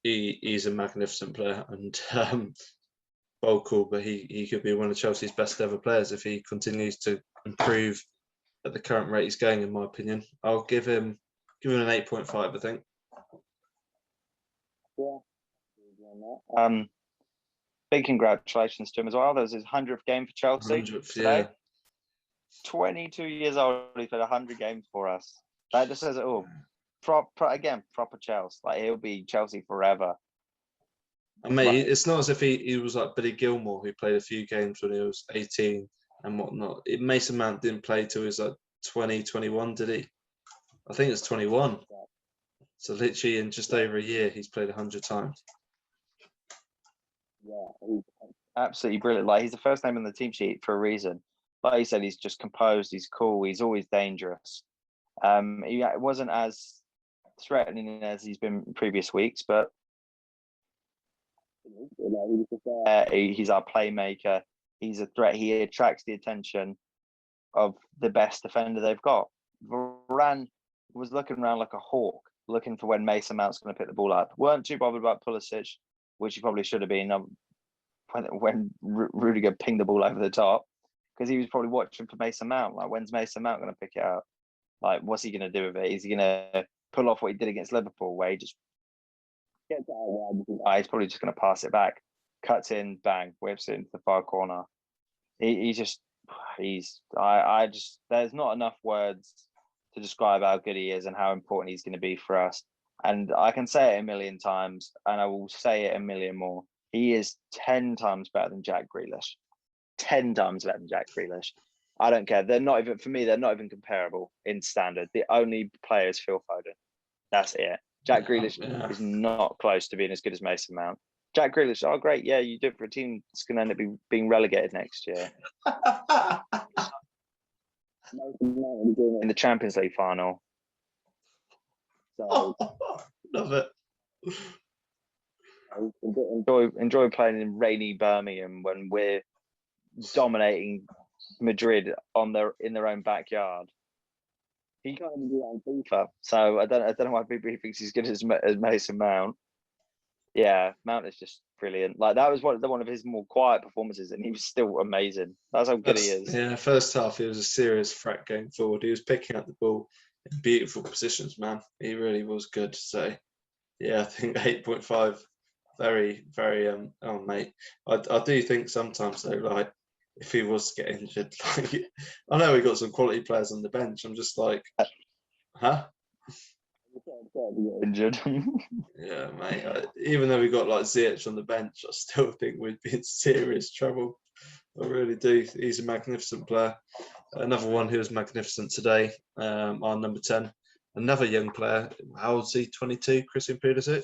He's a magnificent player and vocal, but he could be one of Chelsea's best ever players if he continues to improve at the current rate he's going, in my opinion. I'll give him an 8.5, I think. Yeah. Big congratulations to him as well. That was his 100th game for Chelsea. 100th, today. Yeah. 22 years old, he played 100 games for us. That just says it all. Proper Chelsea. Like, he'll be Chelsea forever. And mate, it's not as if he was like Billy Gilmore, who played a few games when he was 18 and whatnot. Mason Mount didn't play till he was like 20, 21, did he? I think it's 21. So literally in just over a year, he's played 100 times. Yeah, he's absolutely brilliant. Like, he's the first name on the team sheet for a reason. Like you said, he's just composed. He's cool. He's always dangerous. He wasn't as threatening as he's been in previous weeks, but he's our playmaker. He's a threat. He attracts the attention of the best defender they've got. Varane was looking around like a hawk, looking for when Mason Mount's going to pick the ball up. Weren't too bothered about Pulisic, which he probably should have been when Rudiger pinged the ball over the top, because he was probably watching for Mason Mount. Like, when's Mason Mount going to pick it up? Like, what's he going to do with it? Is he going to pull off what he did against Liverpool, where he just gets out wide? He's probably just going to pass it back, cuts in, bang, whips it into the far corner. There's not enough words to describe how good he is and how important he's going to be for us. And I can say it a million times, and I will say it a million more. He is 10 times better than Jack Grealish. 10 times better than Jack Grealish. I don't care. They're not even comparable in standard. The only player is Phil Foden. That's it. Jack Grealish is not close to being as good as Mason Mount. Jack Grealish, oh great, yeah, you do it for a team that's going to end up being relegated next year. In the Champions League final. So, love it. Enjoy playing in rainy Birmingham when we're dominating Madrid in their own backyard. He can't even do that on FIFA. So I don't know why people thinks he's good as Mason Mount. Yeah, Mount is just brilliant. Like, that was one of his more quiet performances, and he was still amazing. That's how good he is. Yeah, first half he was a serious threat going forward. He was picking up the ball in beautiful positions, man. He really was good. So yeah, I think 8.5. Very, very oh mate. I do think sometimes though, like, if he was to get injured, like, I know we got some quality players on the bench. I'm just like, huh? Injured. Yeah, mate. Even though we got like Ziyech on the bench, I still think we'd be in serious trouble. I really do. He's a magnificent player. Another one who was magnificent today, our number 10. Another young player. How old is he? 22, Christian Pulisic.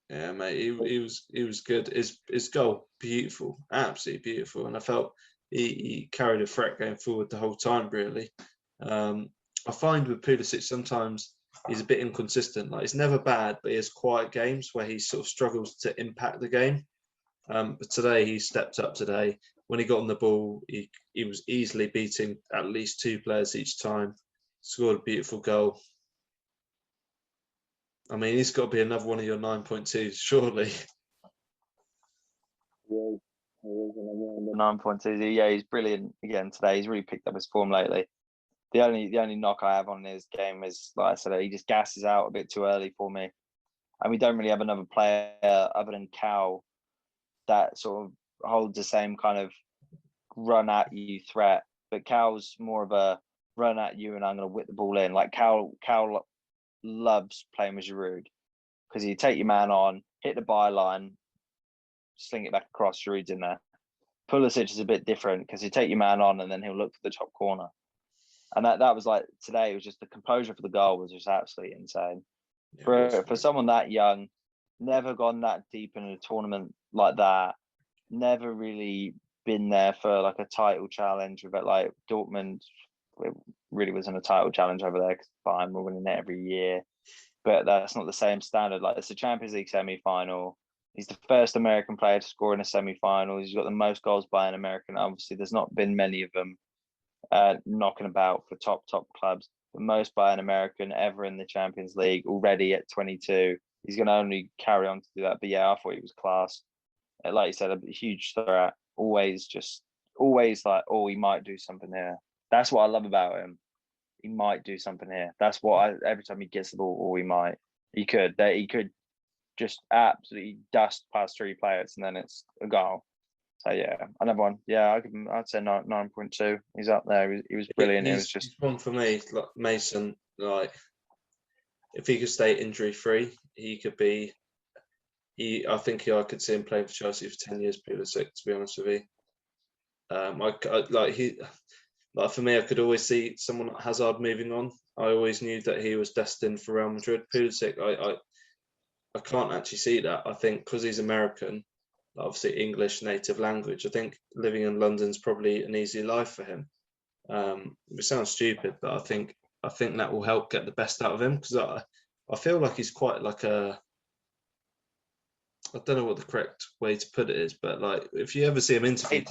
Yeah, mate, he was good. His goal, beautiful, absolutely beautiful, and I felt he carried a threat going forward the whole time. Really, I find with Pulisic sometimes he's a bit inconsistent. Like, it's never bad, but he has quiet games where he sort of struggles to impact the game. But today he stepped up. Today when he got on the ball, he was easily beating at least 2 players each time. Scored a beautiful goal. I mean, he's got to be another one of your 9.2s, surely. Yeah, 9.2. Yeah, he's brilliant again today. He's really picked up his form lately. The only knock I have on his game is, like I said, he just gasses out a bit too early for me. And we don't really have another player other than Cal that sort of holds the same kind of run at you threat. But Cal's more of a run at you and I'm going to whip the ball in. Like Cal loves playing with Giroud because you take your man on, hit the byline, sling it back across, Giroud's in there. Pulisic is a bit different because you take your man on and then he'll look for the top corner. And that was like today, it was just the composure for the goal was just absolutely insane. Yeah, for someone that young, never gone that deep in a tournament like that, never really been there for like a title challenge with it, like Dortmund. It really wasn't a title challenge over there because fine, we're winning it every year, but that's not the same standard. Like it's a Champions League semi-final. He's the first American player to score in a semi-final. He's got the most goals by an American. Obviously, there's not been many of them knocking about for top clubs. The most by an American ever in the Champions League already at 22. He's going to only carry on to do that. But yeah, I thought he was class. Like you said, a huge threat. Always like, oh, he might do something here. That's what I love about him. He might do something here. That's what every time he gets the ball, oh, he might. He could just absolutely dust past 3 players and then it's a goal. So yeah, another one. Yeah, I'd say 9.2. He's up there. He was brilliant. It was just one for me. Like Mason, like if he could stay injury free, he could be. I think I could see him playing for Chelsea for 10 years. Pulisic, to be honest with you. Like for me, I could always see someone like Hazard moving on. I always knew that he was destined for Real Madrid. Pulisic, I can't actually see that. I think because he's American, obviously English native language, I think living in London's probably an easy life for him. It sounds stupid, but I think that will help get the best out of him because I feel like he's quite like I don't know what the correct way to put it is, but like if you ever see him interviewed,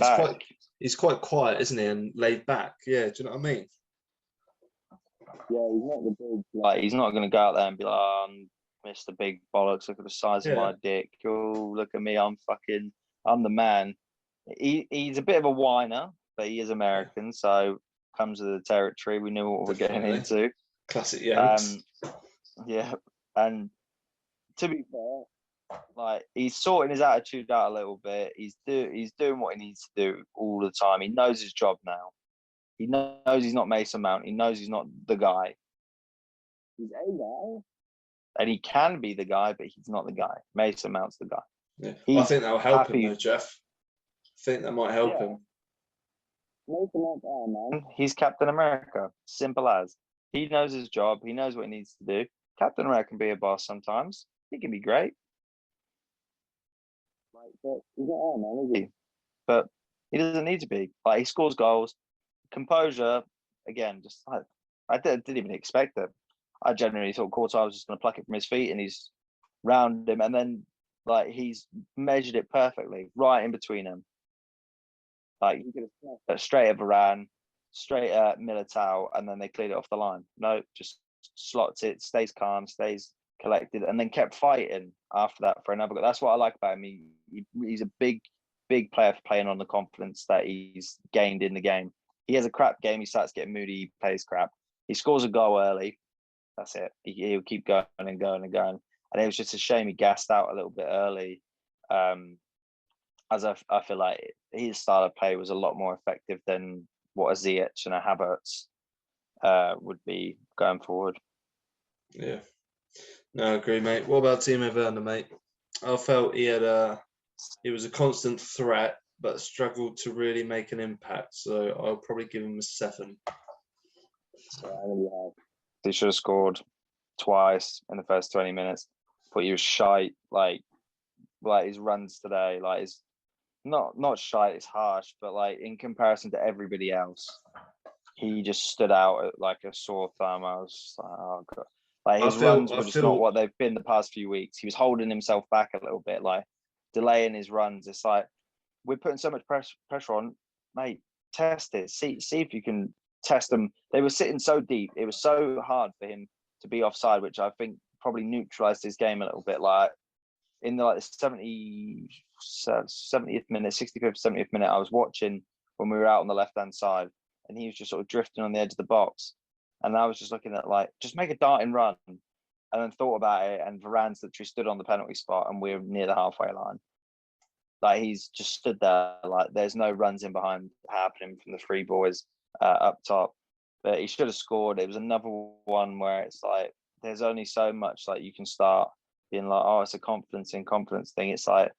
he's quite quiet, isn't he, and laid back. Yeah, do you know what I mean? Yeah, he's not the big like. He's not going to go out there and be like, oh, Mr. Big Bollocks, look at the size of my dick. Oh, look at me, I'm the man. He's a bit of a whiner, but he is American, so comes with the territory. We knew what we're getting into. Classic Yanks. Yeah, and to be fair, like he's sorting his attitude out a little bit. He's doing what he needs to do all the time. He knows his job now. He knows he's not Mason Mount. He knows he's not the guy. He's a guy. And he can be the guy, but he's not the guy. Mason Mount's the guy. Yeah. I think that'll help him though, Jeff. I think that might help him. Mason Mount's man. He's Captain America. Simple as. He knows his job. He knows what he needs to do. Captain America can be a boss sometimes. He can be great. But he's not Iron Man, is he? But he doesn't need to be. Like he scores goals. Composure, again, just like I didn't even expect it. I generally thought Courtois was just going to pluck it from his feet and he's round him. And then like he's measured it perfectly, right in between them. Like you could have straight at Varane, straight at Militao, and then they cleared it off the line. No, just slots it, stays calm, stays collected, and then kept fighting after that for another goal. That's what I like about him. He's a big player for playing on the confidence that he's gained in the game. He has a crap game, he starts getting moody, he plays crap. He scores a goal early. That's it. He'll keep going and going and going. And it was just a shame he gassed out a little bit early. As I feel like his style of play was a lot more effective than what a Ziyech and a Havertz would be going forward. Yeah. No, I agree, mate. What about Timo Werner, mate? I felt he was a constant threat, but struggled to really make an impact. So I'll probably give him a 7. He should have scored twice in the first 20 minutes. But he was shite, like his runs today, like his not shite, it's harsh, but like in comparison to everybody else, he just stood out like a sore thumb. I was like, oh god. Like his runs were just not what they've been the past few weeks. He was holding himself back a little bit, like delaying his runs. It's like we're putting so much pressure on, mate. Test it. See if you can test them. They were sitting so deep. It was so hard for him to be offside, which I think probably neutralized his game a little bit. Like in the 70th minute, 65th, 70th minute, I was watching when we were out on the left-hand side, and he was just sort of drifting on the edge of the box. And I was just looking at like, just make a darting run, and then thought about it. And Varane's literally stood on the penalty spot, and we're near the halfway line. Like he's just stood there, like there's no runs in behind happening from the three boys up top. But he should have scored. It was another one where it's like there's only so much like you can start being like, oh, it's a confidence thing. It's like,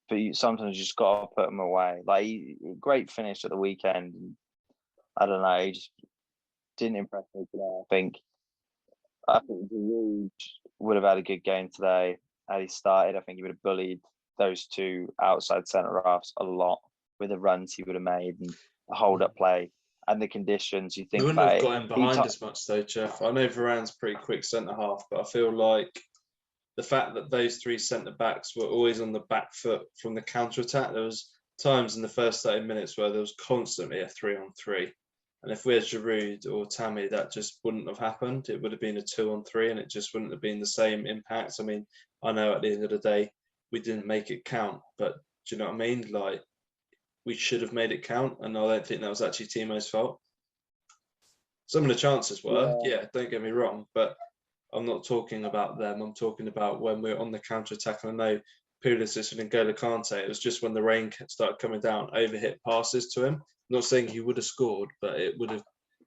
but sometimes you just got to put them away. Like great finish at the weekend. I don't know, he just didn't impress me today. I think Giroud would have had a good game today had he started. I think he would have bullied those two outside centre halves a lot with the runs he would have made and the hold up play and the conditions. You think They wouldn't about have it. got him behind as much though, Jeff. I know Varane's pretty quick centre half, but I feel like the fact that those three centre backs were always on the back foot from the counter attack. There was times in the first 30 minutes where there was constantly a 3-on-3. And if we had Giroud or Tammy, that just wouldn't have happened. It would have been a 2-on-3 and it just wouldn't have been the same impact. I mean, I know at the end of the day, we didn't make it count, but do you know what I mean? Like, we should have made it count. And I don't think that was actually Timo's fault. Some of the chances were, yeah, don't get me wrong, but I'm not talking about them. I'm talking about when we're on the counter attack. And I know Pulisic and N'Golo Kante, it was just when the rain started coming down, overhit passes to him. I'm not saying he would have scored, but it would have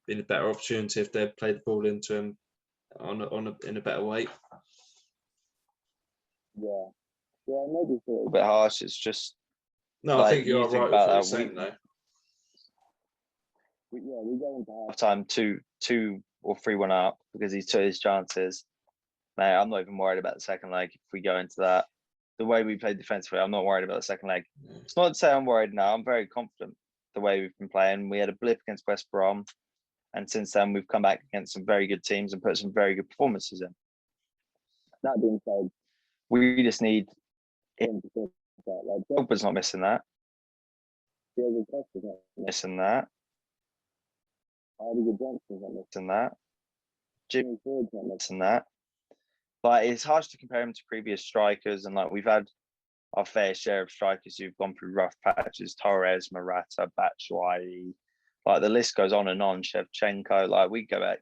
been a better opportunity if they'd played the ball into him in a better way. Yeah, maybe it's a little bit harsh. It's just no, I think you are right with what you're saying, though. We go into halftime 2 or 3-1 up because he took his chances. Mate, I'm not even worried about the second leg. If we go into that, the way we played defensively, I'm not worried about the second leg. It's not to say I'm worried now. I'm very confident the way we've been playing. We had a blip against West Brom, and since then we've come back against some very good teams and put some very good performances in. That being said, we just need him to think about like Pogba's not missing that. Diego Costa's not missing that. Ardiger Johnson's not missing that. Jimmy Ford's not missing that. But it's harsh to compare him to previous strikers, and like we've had our fair share of strikers who've gone through rough patches. Torres, Morata, Batshuayi, like the list goes on and on. Shevchenko, like we go back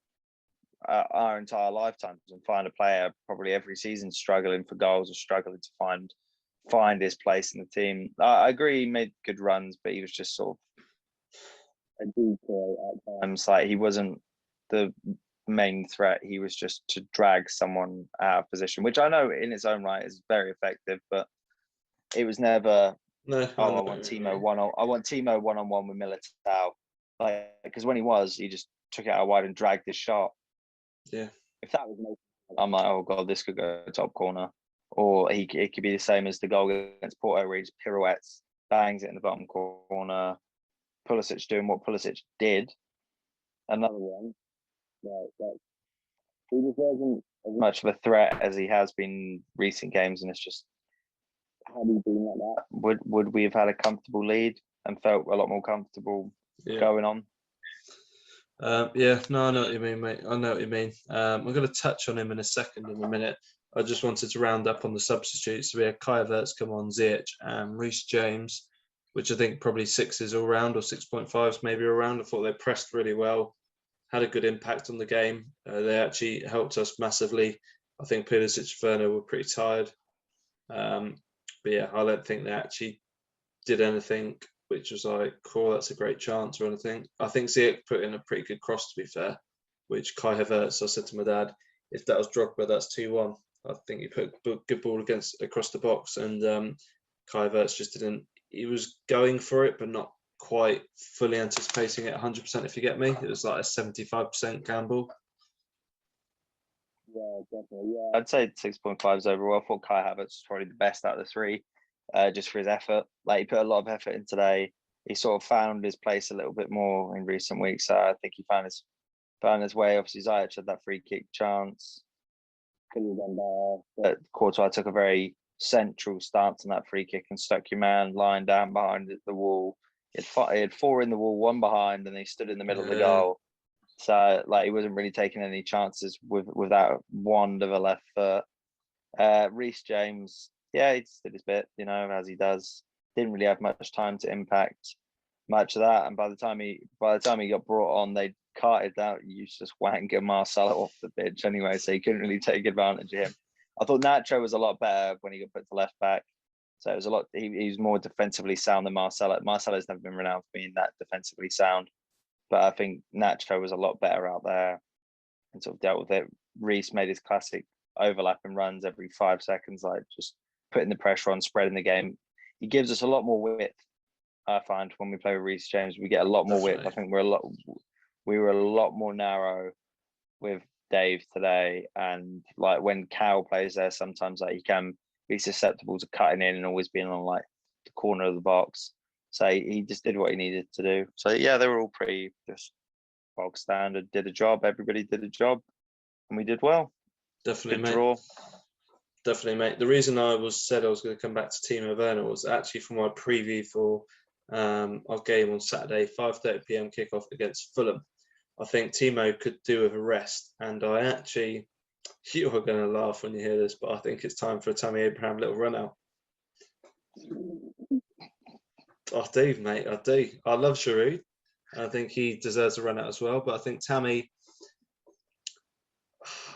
our entire lifetimes and find a player probably every season struggling for goals or struggling to find his place in the team. I agree, he made good runs, but he was just sort of a decoy at times. Like he wasn't the main threat. He was just to drag someone out of position, which I know in its own right is very effective, but it was never. No, I want Timo one-on-one with Militao, like because when he just took it out wide and dragged his shot. Yeah. If that was me, I'm like, oh god, this could go top corner, or it could be the same as the goal against Porto, where he just pirouettes, bangs it in the bottom corner. Pulisic doing what Pulisic did. Another one. Like, he just wasn't as much of a threat as he has been in recent games, and it's just had he been like that, would we have had a comfortable lead and felt a lot more comfortable going on? Yeah, no, I know what you mean, mate. I know what you mean. I'm going to touch on him in a minute. I just wanted to round up on the substitutes. We had Kai Havertz come on, Ziyech and Reece James, which I think probably 6s all round or 6.5s maybe all round. I thought they pressed really well, had a good impact on the game. They actually helped us massively. I think Pulisic and Werner were pretty tired. But yeah, I don't think they actually did anything which was like, cool, that's a great chance or anything. I think Ziyech put in a pretty good cross, to be fair, which Kai Havertz, I said to my dad, if that was Drogba, that's 2-1. I think he put a good ball across the box, and Kai Havertz just didn't. He was going for it, but not quite fully anticipating it 100%, if you get me. It was like a 75% gamble. Yeah, definitely. Yeah, I'd say 6.5s overall. I thought Kai Havertz was probably the best out of the three, just for his effort. Like, he put a lot of effort in today. He sort of found his place a little bit more in recent weeks. I think he found his way. Obviously, Ziyech had that free kick chance. Could have done better. But Courtois took a very central stance on that free kick and stuck your man lying down behind the wall. He had 4 in the wall, 1 behind, and he stood in the middle of the goal. So like he wasn't really taking any chances with that wand of a left foot. Reece James, yeah, he just did his bit, you know, as he does. Didn't really have much time to impact much of that. And by the time he got brought on, they carted out useless wanker Marcelo off the pitch anyway, so he couldn't really take advantage of him. I thought Nacho was a lot better when he got put to left back. So it was a lot. He was more defensively sound than Marcelo. Marcelo's never been renowned for being that defensively sound, but I think Nacho was a lot better out there and sort of dealt with it. Reece made his classic overlapping runs every 5 seconds, like just putting the pressure on, spreading the game. He gives us a lot more width. I find when we play with Reece James, we get a lot more width. I think we were a lot more narrow with Dave today, and like when Cal plays there, sometimes like he can be susceptible to cutting in and always being on like the corner of the box. So he just did what he needed to do. So yeah, they were all pretty just bog standard. Did a job. Everybody did a job, and we did well. Definitely, Good mate. draw. Definitely, mate. The reason I said I was going to come back to Timo Werner was actually for my preview for our game on Saturday, 5:30 p.m. kickoff against Fulham. I think Timo could do with a rest, and I actually, you are going to laugh when you hear this, but I think it's time for a Tammy Abraham little run out. I do, mate. I do. I love Giroud. I think he deserves a run out as well, but I think Tammy.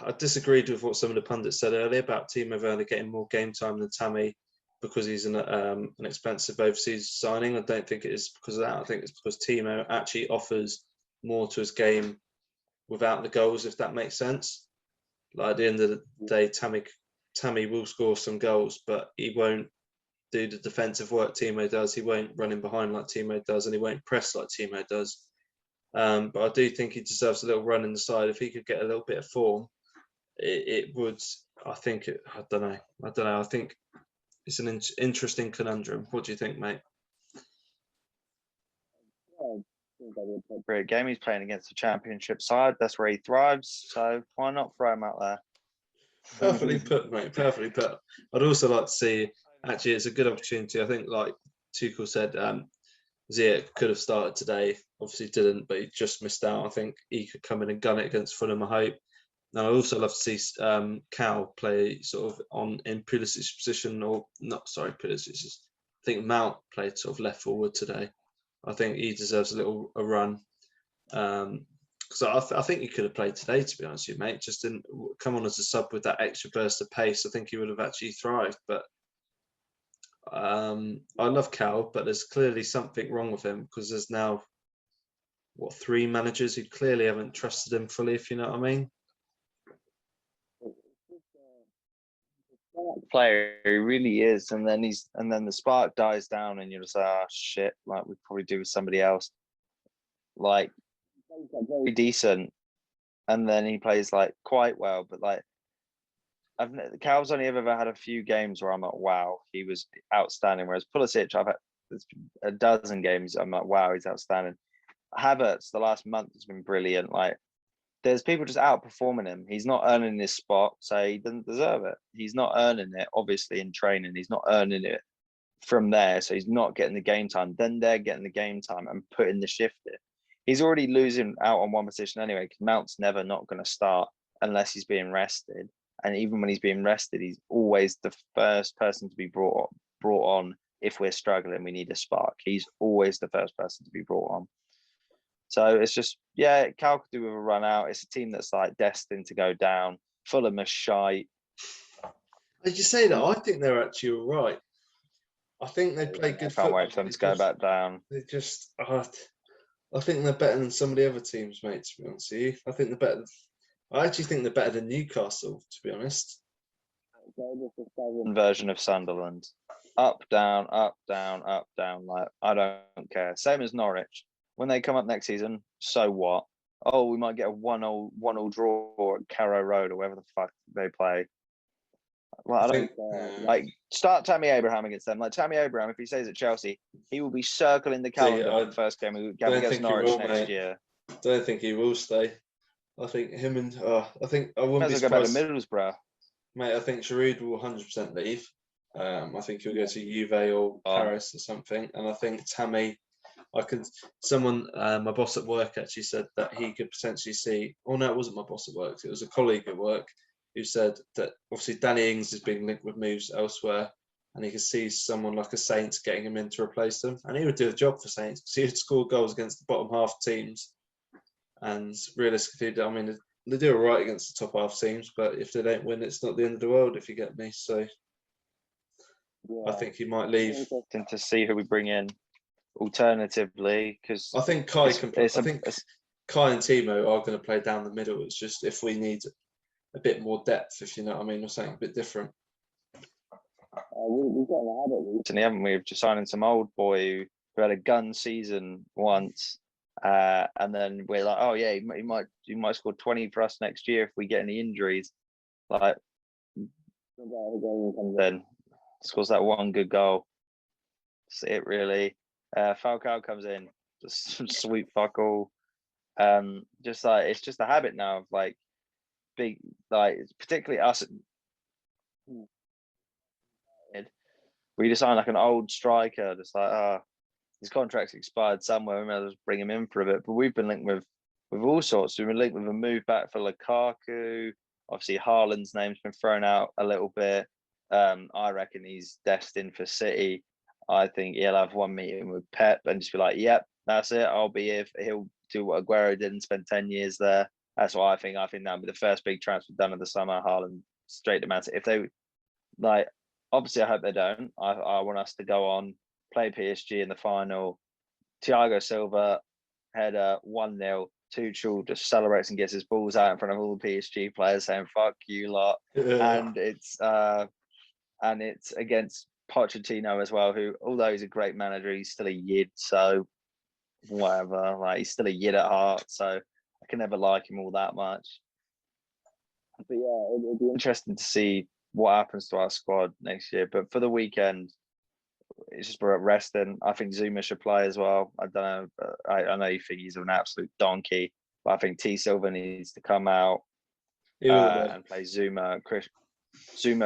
I disagreed with what some of the pundits said earlier about Timo Werner getting more game time than Tammy because he's an expensive overseas signing. I don't think it is because of that. I think it's because Timo actually offers more to his game without the goals, if that makes sense. Like at the end of the day, Tammy will score some goals, but he won't do the defensive work Timo does. He won't run in behind like Timo does, and he won't press like Timo does. But I do think he deserves a little run in the side. If he could get a little bit of form, it would. I think. I don't know. I think it's an interesting conundrum. What do you think, mate? Great game. He's playing against the championship side. That's where he thrives. So why not throw him out there? Perfectly put, mate. Perfectly put. I'd also like to see. Actually, it's a good opportunity. I think, like Tuchel said, Ziyech could have started today. Obviously didn't, but he just missed out. I think he could come in and gun it against Fulham, I hope. And I'd also love to see Cal play sort of in Pulisic's position, or not, sorry, Pulisic's. I think Mount played sort of left forward today. I think he deserves a run. Because I think he could have played today, to be honest with you, mate. Just didn't come on as a sub with that extra burst of pace. I think he would have actually thrived. But I love Cal, but there's clearly something wrong with him because there's now, 3 managers who clearly haven't trusted him fully, if you know what I mean. Player he really is, and then the spark dies down, and you're just like, oh shit, like we probably do with somebody else. Like very decent, and then he plays like quite well, but like Cal's only ever had a few games where I'm like, wow, he was outstanding. Whereas Pulisic, I've had a dozen games, I'm like, wow, he's outstanding. Havertz, the last month has been brilliant. Like, there's people just outperforming him. He's not earning this spot, so he doesn't deserve it. He's not earning it, obviously, in training. He's not earning it from there, so he's not getting the game time. Then they're getting the game time and putting the shift in. He's already losing out on one position anyway, because Mount's never not going to start unless he's being rested. And even when he's being rested, he's always the first person to be brought on if we're struggling, we need a spark. He's always the first person to be brought on. So it's just, yeah, Cal could do with a run out. It's a team that's like destined to go down. Fulham are shite. As you say that, I think they're actually all right. I think they play good football. I can't wait for them to go back down. They just, I think they're better than some of the other teams, mate, to be honest with you. I actually think they're better than Newcastle, to be honest. Version of Sunderland. Up, down, up, down, up, down. Like, I don't care. Same as Norwich. When they come up next season, so what? Oh, we might get a 1-1 draw at Carrow Road or wherever the fuck they play. Like, I don't care. Like, start Tammy Abraham against them. Like, Tammy Abraham, if he stays at Chelsea, he will be circling the calendar for the first game against Norwich next year. I don't think he will stay. I think him and I think I wouldn't be surprised. Go back to surprised. Middlesbrough. Mate, I think Giroud will 100% leave. I think he'll go to Juve or Paris or something. And I think Tammy, my boss at work actually said that he could potentially see, oh no, it wasn't my boss at work, it was a colleague at work who said that obviously Danny Ings is being linked with moves elsewhere, and he could see someone like a Saints getting him in to replace them. And he would do the job for Saints because he would score goals against the bottom half teams. And realistically, I mean, they do all right against the top half teams, but if they don't win, it's not the end of the world, if you get me. So I think he might leave. Interesting to see who we bring in alternatively, because I think Kai can. I think Kai and Timo are going to play down the middle. It's just if we need a bit more depth, if you know what I mean, or something a bit different. We've got in the habit recently, haven't we, of just signing some old boy who had a gun season once, and then we're like, oh yeah, he might score 20 for us next year if we get any injuries. Like, then scores that one good goal. That's it, really. Falcao comes in, just some sweet fuck all. Just like, it's just a habit now of like big, like particularly us. We just sign like an old striker, just like, his contract's expired somewhere, we may as well just bring him in for a bit. But we've been linked with all sorts. We've been linked with a move back for Lukaku. Obviously, Haaland's name's been thrown out a little bit. I reckon he's destined for City. I think he'll have one meeting with Pep and just be like, yep, that's it. I'll be here. He'll do what Aguero did and spend 10 years there. That's what I think. I think that'll be the first big transfer done of the summer. Haaland straight to Man City. If they, like, obviously I hope they don't. I want us to go on, play PSG in the final. Thiago Silva header 1-0. Tuchel just celebrates and gets his balls out in front of all the PSG players saying "fuck you lot," and it's against Pochettino as well, who, although he's a great manager, he's still a yid. So whatever, like, he's still a yid at heart. So I can never like him all that much. But yeah, it'll be interesting to see what happens to our squad next year. But for the weekend, it's just we're resting. I think Zuma should play as well. I don't know. I know you think he's an absolute donkey, but I think T Silva needs to come out and play Zuma,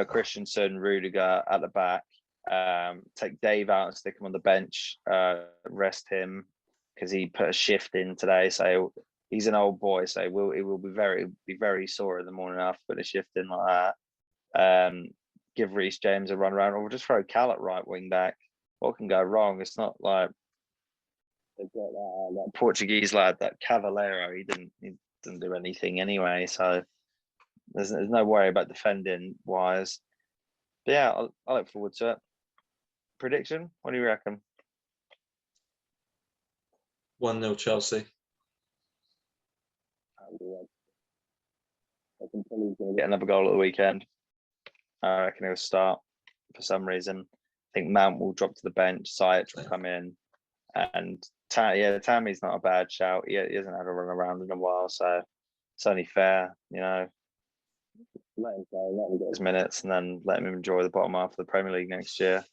Christensen, Rudiger at the back. Take Dave out and stick him on the bench. Rest him because he put a shift in today. So he's an old boy. So it will be very sore in the morning after putting a shift in like that. Give Reece James a run around, or just throw Cal at right wing back. What can go wrong? It's not like they've got that Portuguese lad, that Cavaleiro. He didn't do anything anyway, so there's no worry about defending wise. But yeah, I look forward to it. Prediction? What do you reckon? 1-0 Chelsea. I can tell he's going to get another goal at the weekend. I reckon he'll start for some reason. I think Mount will drop to the bench. Ziyech will come in, and Tammy's not a bad shout. He hasn't had a run around in a while, so it's only fair, you know. Let him play, let him get his minutes, and then let him enjoy the bottom half of the Premier League next year.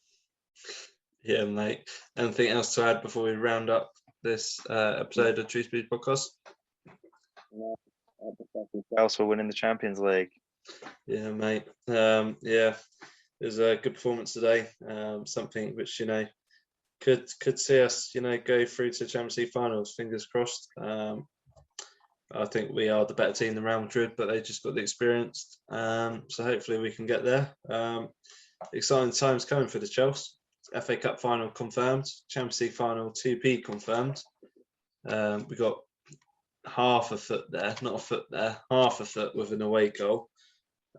Yeah, mate. Anything else to add before we round up this episode of True Speed Podcast? Else for winning the Champions League. Yeah, mate. Yeah, it was a good performance today. Something which, you know, could see us, you know, go through to Champions League finals. Fingers crossed. I think we are the better team than Real Madrid, but they just got the experience. So hopefully we can get there. Exciting times coming for the CHELS. FA Cup final confirmed. Champions League final 2P confirmed. We got half a foot there, not a foot there, half a foot with an away goal.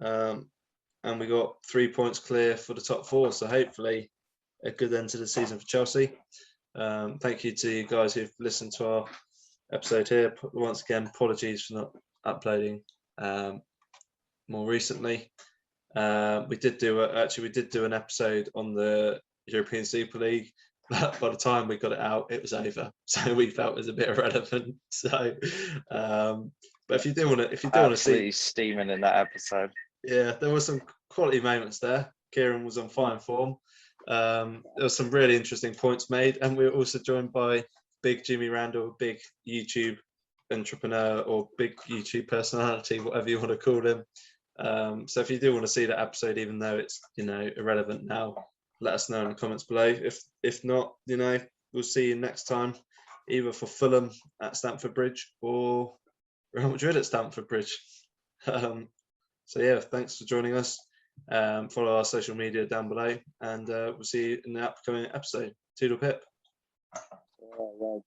And we got 3 points clear for the top four. So hopefully a good end to the season for Chelsea. Thank you to you guys who've listened to our episode here. Once again, apologies for not uploading more recently. We did do an episode on the European Super League, but by the time we got it out, it was over. So we felt it was a bit irrelevant. So, but if you do want to see steaming in that episode, yeah, there were some quality moments there. Kieran was on fine form. There were some really interesting points made, and we were also joined by Big Jimmy Randall, big YouTube entrepreneur or big YouTube personality, whatever you want to call him. So if you do want to see that episode, even though it's, you know, irrelevant now, let us know in the comments below. If not, you know, we'll see you next time, either for Fulham at Stamford Bridge or Real Madrid at Stamford Bridge. So yeah, thanks for joining us. Follow our social media down below, and we'll see you in the upcoming episode. Toodle pip. Yeah, yeah.